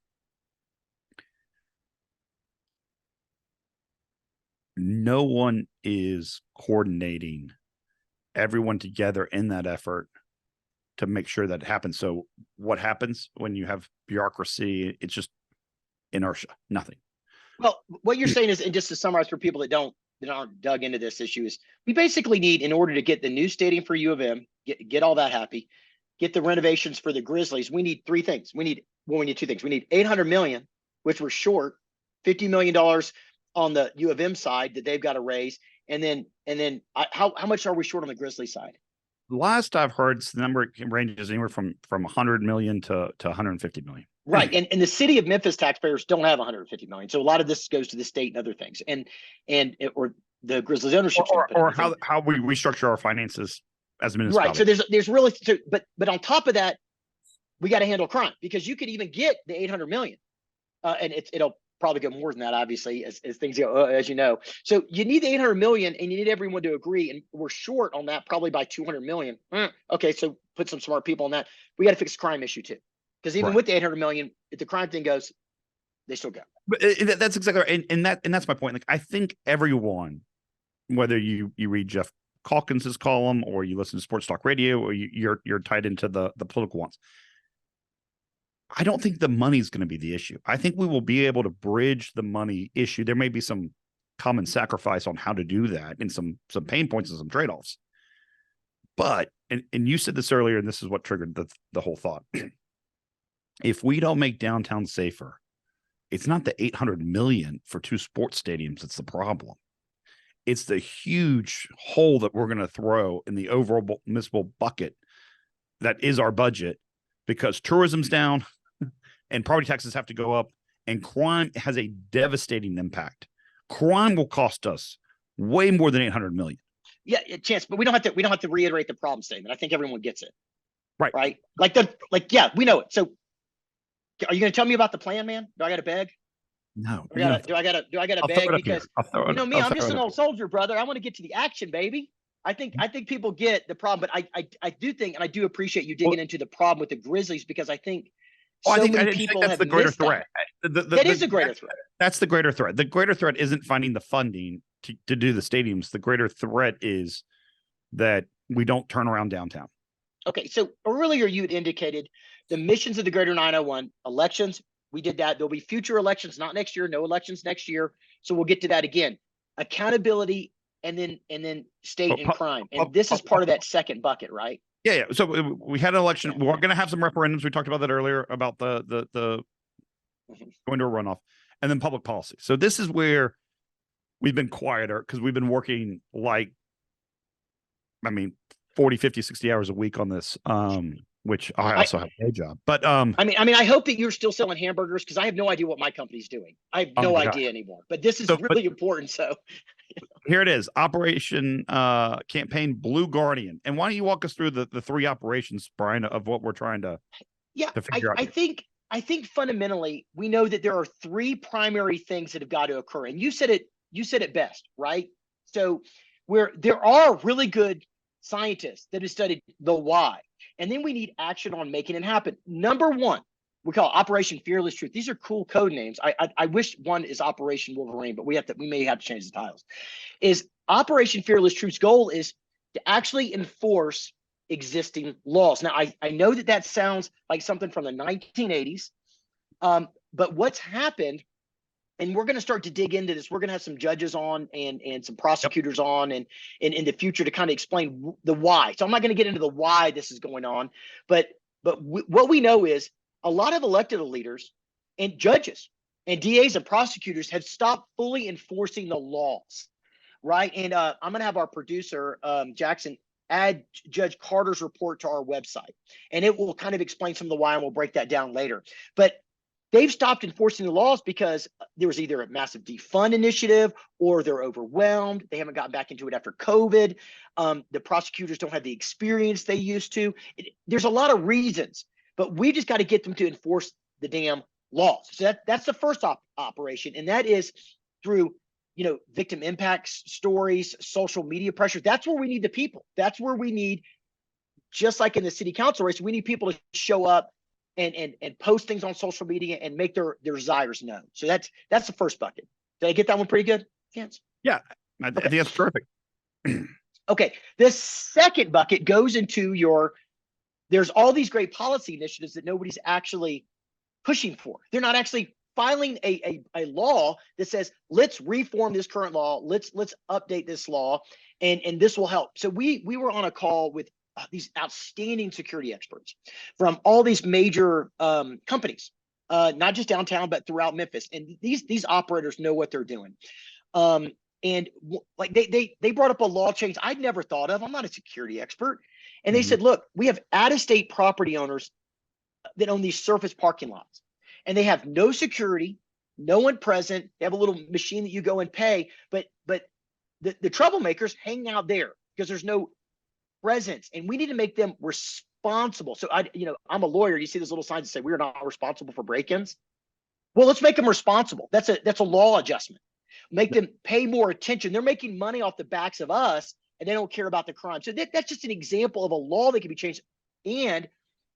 No one is coordinating everyone together in that effort to make sure that happens. So what happens when you have bureaucracy? It's just inertia, nothing. Well, what you're saying is, and just to summarize for people that aren't dug into this issue, is we basically need, in order to get the new stadium for U of M, get all that happy, get the renovations for the Grizzlies, we need three things. We need two things. We need 800 million, which we're short, $50 million on the U of M side that they've got to raise. And then how much are we short on the Grizzly side? Last I've heard, the number ranges anywhere from 100 million to 150 million. Right. And the city of Memphis taxpayers don't have 150 million. So a lot of this goes to the state and other things. Or the Grizzlies ownership. Or how we restructure our finances as a municipality. Right. So there's really, but on top of that, we got to handle crime, because you could even get the 800 million. And it'll probably go more than that, obviously, as things go, as you know. So you need the 800 million and you need everyone to agree. And we're short on that probably by 200 million. Okay. So put some smart people on that. We got to fix the crime issue too. Because even with the 800 million, if the crime thing goes, they still go. But that's exactly right. And that's my point. Like, I think everyone, whether you read Jeff Calkins's column or you listen to Sports Talk Radio or you're tied into the political ones, I don't think the money's going to be the issue. I think we will be able to bridge the money issue. There may be some common sacrifice on how to do that and some pain points and some trade-offs. But, and you said this earlier, and this is what triggered the whole thought. If we don't make downtown safer, it's not the 800 million for two sports stadiums that's the problem. It's the huge hole that we're going to throw in the overall municipal bucket that is our budget, because tourism's down and property taxes have to go up, and crime has a devastating impact. Crime will cost us way more than 800 million. Yeah, Chance, but we don't have to reiterate the problem statement. I think everyone gets it. Right. Yeah, we know it. So are you going to tell me about the plan, man? Do I got to beg? No. Do I got to beg? Because you know me, I'm just an old soldier, brother. I want to get to the action, baby. I think people get the problem, but I do think, and I do appreciate you digging into the problem with the Grizzlies, because I think many people that's have the greater missed threat. That is a greater threat. That's the greater threat. The greater threat isn't finding the funding to do the stadiums. The greater threat is that we don't turn around downtown. Okay, so earlier you had indicated the missions of the Greater 901 elections. We did that. There'll be future elections, not next year, no elections next year. So we'll get to that again. Accountability and then state and crime. And this is part of that second bucket, right? Yeah. So we had an election. Yeah. We're going to have some referendums. We talked about that earlier about the going to a runoff, and then public policy. So this is where we've been quieter because we've been working 40, 50, 60 hours a week on this. Which I also have a day job. But I mean, I hope that you're still selling hamburgers because I have no idea what my company's doing. I have no idea anymore. But this is really important. So here it is. Operation campaign Blue Guardian. And why don't you walk us through the three operations, Brian, of what we're trying to figure out? I think fundamentally we know that there are three primary things that have got to occur. And you said it best, right? So where there are really good scientists that have studied the why. And then we need action on making it happen. Number one, we call it Operation Fearless Truth. These are cool code names. I wish one is Operation Wolverine, but we may have to change the titles. Is Operation Fearless Truth's goal is to actually enforce existing laws. Now, I know that sounds like something from the 1980s, but what's happened, and we're going to start to dig into this. We're going to have some judges on and some prosecutors on and in the future to kind of explain the why. So I'm not going to get into the why this is going on, but what we know is a lot of elected leaders and judges and DAs and prosecutors have stopped fully enforcing the laws, right? And I'm going to have our producer, Jackson, add Judge Carter's report to our website, and it will kind of explain some of the why, and we'll break that down later. But they've stopped enforcing the laws because there was either a massive defund initiative or they're overwhelmed. They haven't gotten back into it after COVID. The prosecutors don't have the experience they used to. There's a lot of reasons, but we just got to get them to enforce the damn laws. So that's the first operation, and that is through victim impact stories, social media pressure. That's where we need the people. That's where we need, just like in the city council race, we need people to show up and post things on social media and make their desires known. So that's the first bucket. Did I get that one pretty good, Chance? Yeah, I think that's perfect. Okay, the second bucket goes into there's all these great policy initiatives that nobody's actually pushing for. They're not actually filing a law that says, let's reform this current law, let's update this law, and this will help. So we were on a call with these outstanding security experts from all these major companies, not just downtown, but throughout Memphis. And these operators know what they're doing. And like they brought up a law change I'd never thought of. I'm not a security expert. And they said, look, we have out-of-state property owners that own these surface parking lots, and they have no security, no one present. They have a little machine that you go and pay, but the troublemakers hang out there because there's no presence, and we need to make them responsible. So I'm a lawyer. You see those little signs that say we are not responsible for break-ins. Well, let's make them responsible. That's a law adjustment. Make them pay more attention. They're making money off the backs of us, and they don't care about the crime. So that's just an example of a law that can be changed. And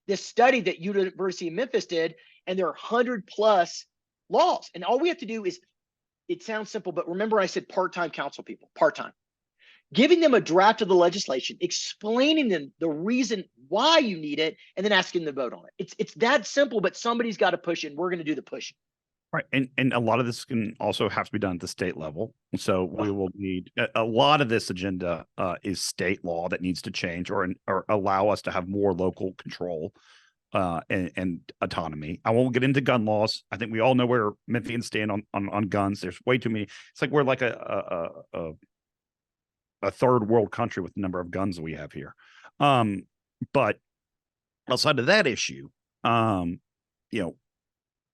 this study that University of Memphis did, and there are 100+ laws, and all we have to do is, it sounds simple, but remember I said part-time council people, part-time. Giving them a draft of the legislation, explaining them the reason why you need it, and then asking them to vote on it. It's that simple, but somebody's got to push it, and we're going to do the pushing. Right. And a lot of this can also have to be done at the state level. So we will need a lot of this agenda is state law that needs to change or allow us to have more local control and autonomy. I won't get into gun laws. I think we all know where Memphians stand on guns. There's way too many. It's like we're like a third world country with the number of guns we have here. But outside of that issue,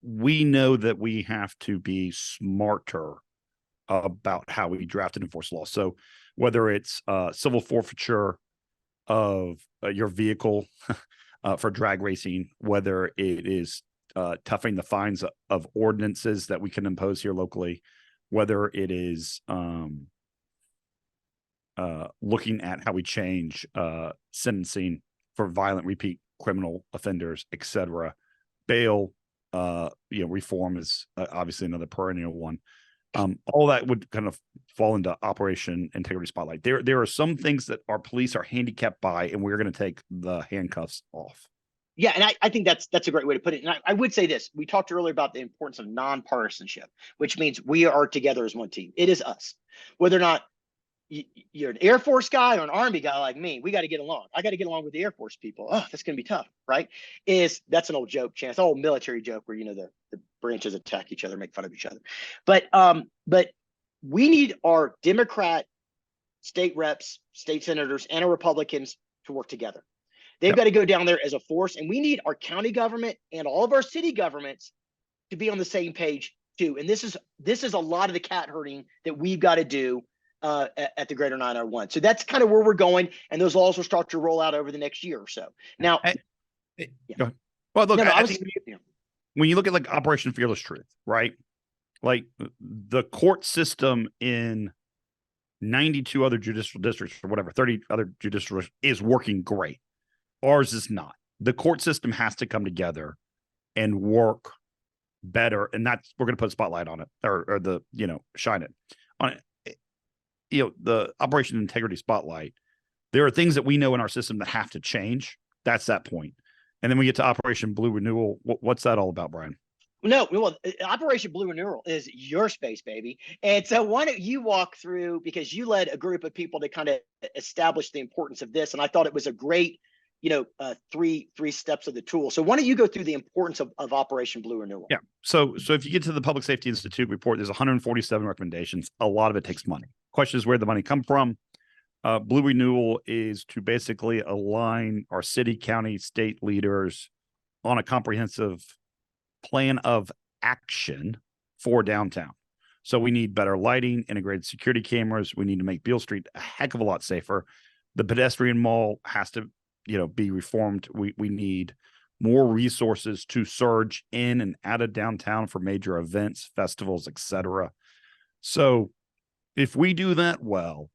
we know that we have to be smarter about how we draft and enforce law. So whether it's civil forfeiture of your vehicle for drag racing, whether it is toughing the fines of ordinances that we can impose here locally, whether it is looking at how we change sentencing for violent repeat criminal offenders, etc. Bail reform is obviously another perennial one. All that would kind of fall into Operation Integrity Spotlight. There are some things that our police are handicapped by, and we're going to take the handcuffs off. Yeah, and I think that's a great way to put it. And I would say this: we talked earlier about the importance of nonpartisanship, which means we are together as one team. It is us, whether or not you're an Air Force guy or an Army guy like me. We got to get along. I got to get along with the Air Force people. Oh, that's going to be tough, right? That's an old joke, Chance, old military joke where the branches attack each other, make fun of each other. But we need our Democrat state reps, state senators, and our Republicans to work together. They've got to go down there as a force, and we need our county government and all of our city governments to be on the same page too. And this is a lot of the cat herding that we've got to do at the Greater 901. So that's kind of where we're going, and those laws will start to roll out over the next year or so. Now, go ahead. Well, look, I think when you look at like Operation Fearless Truth, right? Like the court system in 92 other judicial districts or whatever, 30 other judicial districts is working great. Ours is not. The court system has to come together and work better. And that's, we're going to put a spotlight on it or shine it on it. The Operation Integrity Spotlight, there are things that we know in our system that have to change. That's that point. And then we get to Operation Blue Renewal. What's that all about, Brian? No, well, Operation Blue Renewal is your space, baby. And so why don't you walk through, because you led a group of people to kind of establish the importance of this. And I thought it was a great, three steps of the tool. So why don't you go through the importance of Operation Blue Renewal? Yeah. So if you get to the Public Safety Institute report, there's 147 recommendations. A lot of it takes money. Question is where the money come from. Blue Renewal is to basically align our city, county, state leaders on a comprehensive plan of action for downtown. So we need better lighting, integrated security cameras. We need to make Beale Street a heck of a lot safer. The pedestrian mall has to, be reformed. We need more resources to surge in and out of downtown for major events, festivals, etc. So if we do that well,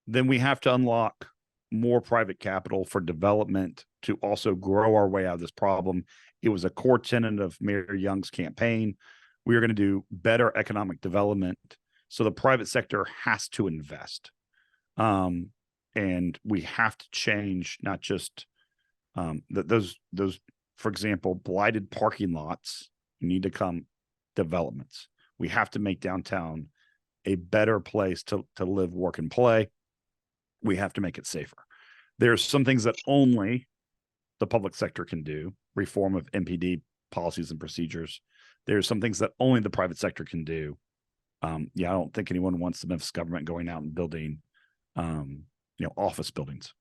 then we have to unlock more private capital for development to also grow our way out of this problem. It was a core tenet of Mayor Young's campaign. We are going to do better economic development. So the private sector has to invest. And we have to change not just those, for example, blighted parking lots need to come developments. We have to make downtown a better place to live, work, and play. We have to make it safer. There's some things that only the public sector can do, reform of MPD policies and procedures. There's some things that only the private sector can do. I don't think anyone wants the Memphis government going out and building, office buildings.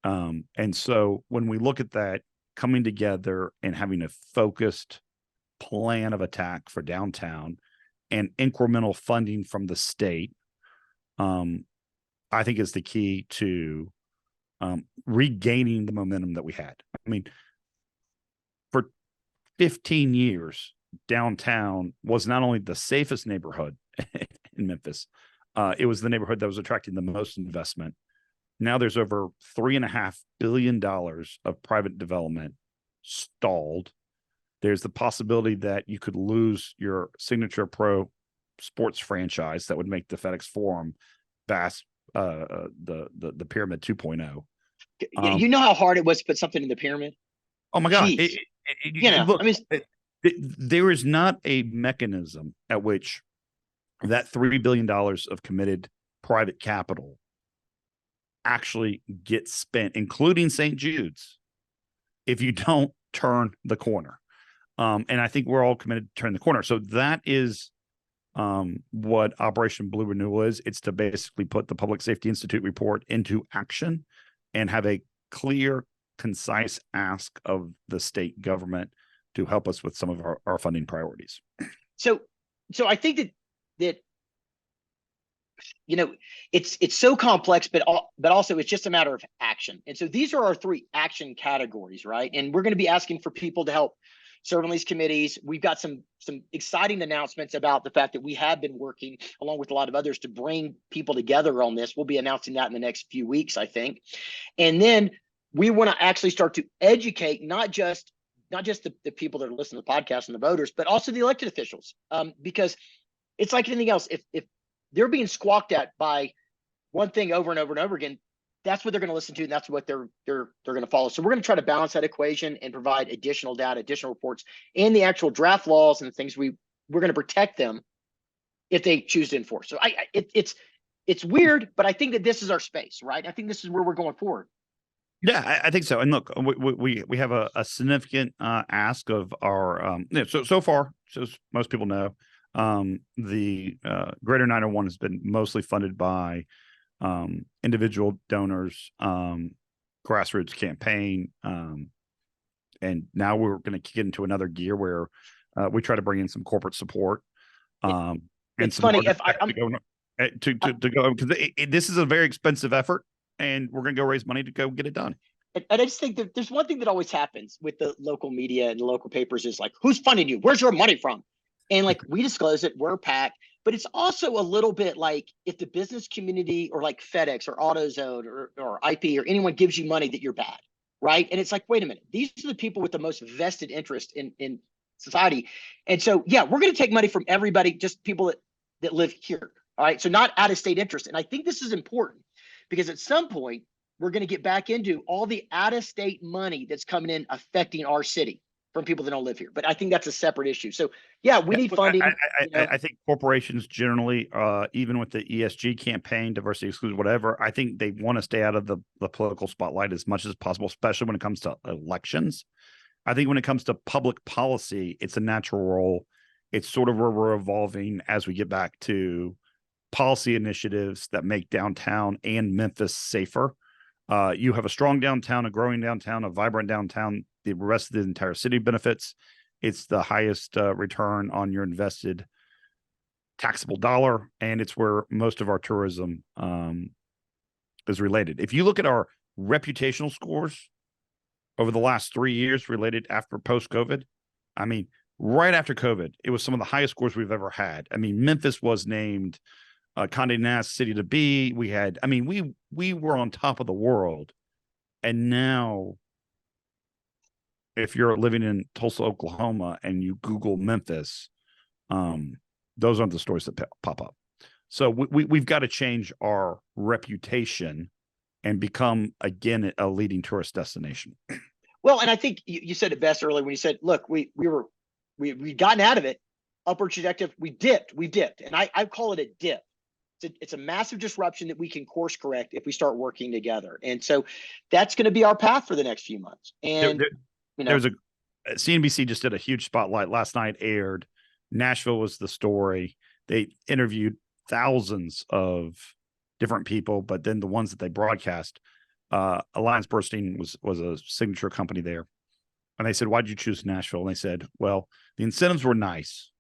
And so when we look at that, coming together and having a focused plan of attack for downtown and incremental funding from the state, I think is the key to regaining the momentum that we had. I mean, for 15 years, downtown was not only the safest neighborhood in Memphis, it was the neighborhood that was attracting the most investment. Now there's over $3.5 billion of private development stalled. There's the possibility that you could lose your Signature Pro sports franchise that would make the FedEx Forum the Pyramid 2.0. You know how hard it was to put something in the pyramid? Oh my God. Look, there is not a mechanism at which that $3 billion of committed private capital actually gets spent, including St. Jude's, if you don't turn the corner. And I think we're all committed to turn the corner. So that is what Operation Blue Renewal is. It's to basically put the Public Safety Institute report into action and have a clear, concise ask of the state government to help us with some of our funding priorities. So I think that it's so complex, but also it's just a matter of action. And so these are our three action categories, right? And we're going to be asking for people to help serve on these committees. We've got some exciting announcements about the fact that we have been working along with a lot of others to bring people together on this. We'll be announcing that in the next few weeks, I think. And then we want to actually start to educate not just the people that are listening to the podcast and the voters, but also the elected officials, because it's like anything else. If they're being squawked at by one thing over and over and over again, that's what they're going to listen to, and that's what they're going to follow. So we're going to try to balance that equation and provide additional data, additional reports, and the actual draft laws and the things we're going to protect them if they choose to enforce. So it's weird, but I think that this is our space, right? I think this is where we're going forward. Yeah, I think so. And look, we have a significant ask of our so far, so most people know, the Greater 901 has been mostly funded by individual donors, grassroots campaign, and now we're going to get into another gear where we try to bring in some corporate support. And it's funny if to go because this is a very expensive effort, and we're going to go raise money to go get it done. And I just think that there's one thing that always happens with the local media and the local papers is like, who's funding you? Where's your money from? And like, we disclose it, we're PAC, but it's also a little bit like if the business community or like FedEx or AutoZone or IP or anyone gives you money that you're bad, right? And it's like, wait a minute, these are the people with the most vested interest in society. And so, yeah, we're going to take money from everybody, just people that live here. All right. So not out of state interest. And I think this is important because at some point, we're going to get back into all the out of state money that's coming in affecting our city from people that don't live here. But I think that's a separate issue. So yeah, we need funding. I think corporations generally, even with the ESG campaign, diversity, exclusion, whatever, I think they want to stay out of the political spotlight as much as possible, especially when it comes to elections. I think when it comes to public policy, it's a natural role. It's sort of where we're evolving as we get back to policy initiatives that make downtown and Memphis safer. You have a strong downtown, a growing downtown, a vibrant downtown. The rest of the entire city benefits. It's the highest return on your invested taxable dollar, and it's where most of our tourism is related. If you look at our reputational scores over the last 3 years related after post-COVID, I mean, right after COVID, it was some of the highest scores we've ever had. I mean, Memphis was named Condé Nast city to be. We had, I mean, we were on top of the world. And now, if you're living in Tulsa, Oklahoma, and you Google Memphis, those aren't the stories that pop up. So we've got to change our reputation and become, again, a leading tourist destination. Well, and I think you said it best earlier when you said, look, we gotten out of it, upward trajectory, we dipped, and I call it a dip. It's a massive disruption that we can course correct if we start working together. And so that's going to be our path for the next few months. And there's a CNBC just did a huge spotlight last night, aired. Nashville was the story. They interviewed thousands of different people, but then the ones that they broadcast, AllianceBernstein was a signature company there. And they said, why'd you choose Nashville? And they said, well, the incentives were nice,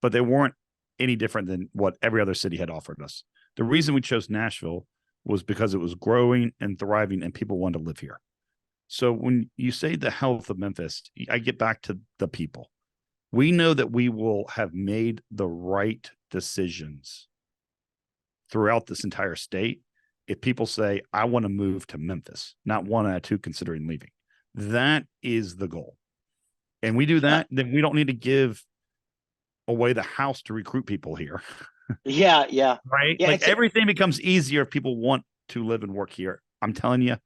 but they weren't any different than what every other city had offered us. The reason we chose Nashville was because it was growing and thriving and people wanted to live here. So when you say the health of Memphis, I get back to the people. We know that we will have made the right decisions throughout this entire state if people say, I want to move to Memphis, not one out of two considering leaving. That is the goal. And we do that, then we don't need to give away the house to recruit people here. Yeah. Right? Yeah, like everything becomes easier if people want to live and work here. I'm telling you,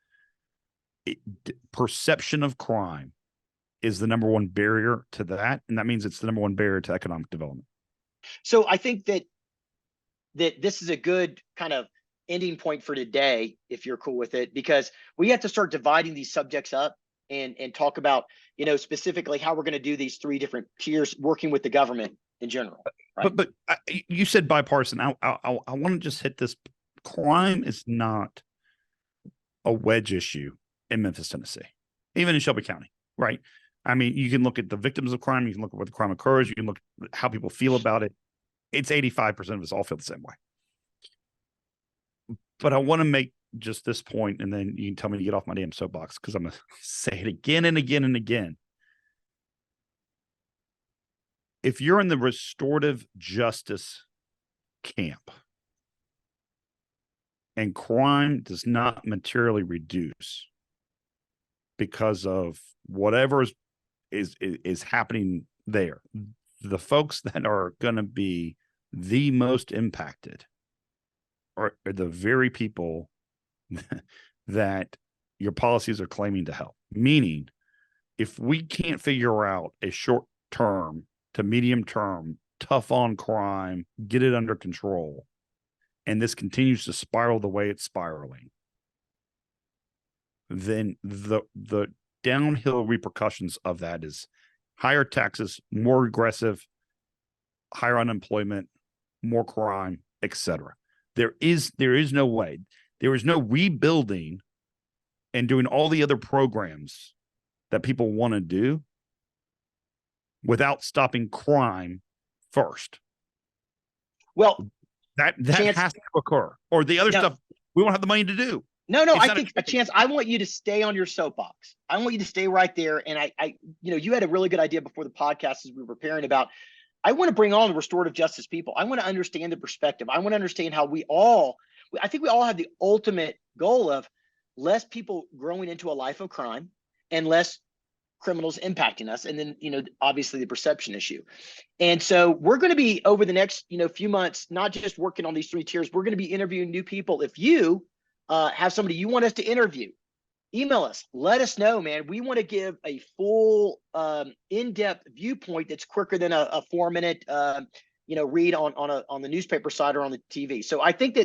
perception of crime is the number one barrier to that. And that means it's the number one barrier to economic development. So I think that this is a good kind of ending point for today, if you're cool with it, because we have to start dividing these subjects up and talk about, specifically how we're going to do these three different tiers working with the government in general. Right? But you said bipartisan. I want to just hit this. Crime is not a wedge issue in Memphis, Tennessee, even in Shelby County, right? I mean, you can look at the victims of crime. You can look at where the crime occurs. You can look at how people feel about it. It's 85% of us all feel the same way. But I want to make just this point, and then you can tell me to get off my damn soapbox because I'm going to say it again and again and again. If you're in the restorative justice camp and crime does not materially reduce because of whatever is happening there, the folks that are going to be the most impacted are the very people that your policies are claiming to help. Meaning, if we can't figure out a short term to medium term, tough on crime, get it under control, and this continues to spiral the way it's spiraling, then the downhill repercussions of that is higher taxes, more aggressive, higher unemployment, more crime, etc. There is no way. There is no rebuilding and doing all the other programs that people want to do without stopping crime first. Well, that Chance, has to occur, or the other stuff we won't have the money to do. No, I think Chance, I want you to stay on your soapbox. I want you to stay right there. And you had a really good idea before the podcast as we were preparing about, I want to bring on the restorative justice people. I want to understand the perspective. I want to understand how I think we all have the ultimate goal of less people growing into a life of crime and less criminals impacting us. And then, obviously the perception issue. And so we're going to be over the next, few months, not just working on these 3 tiers, we're going to be interviewing new people. If you have somebody you want us to interview, email us, let us know, man. We want to give a full in-depth viewpoint that's quicker than a 4-minute read on the newspaper side or on the TV. So I think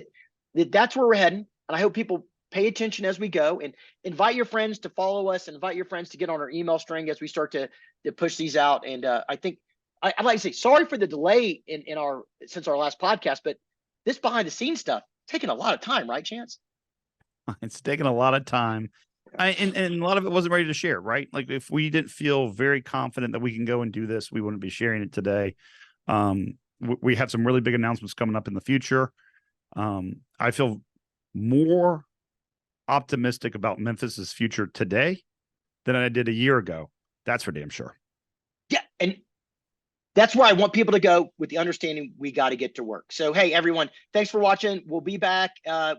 that's where we're heading, and I hope people pay attention as we go, and invite your friends to follow us, and invite your friends to get on our email string as we start to push these out. And I think I'd like to say sorry for the delay since our last podcast, but this behind the scenes stuff taking a lot of time, right, Chance? It's taken a lot of time. And a lot of it wasn't ready to share, right? Like, if we didn't feel very confident that we can go and do this, we wouldn't be sharing it today. We have some really big announcements coming up in the future. I feel more optimistic about Memphis's future today than I did a year ago. That's for damn sure. Yeah. And that's where I want people to go, with the understanding we got to get to work. So, hey, everyone, thanks for watching. We'll be back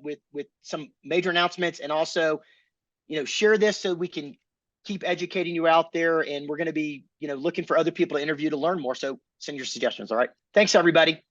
with some major announcements, and also, share this so we can keep educating you out there. And we're going to be, looking for other people to interview to learn more. So send your suggestions. All right. Thanks, everybody.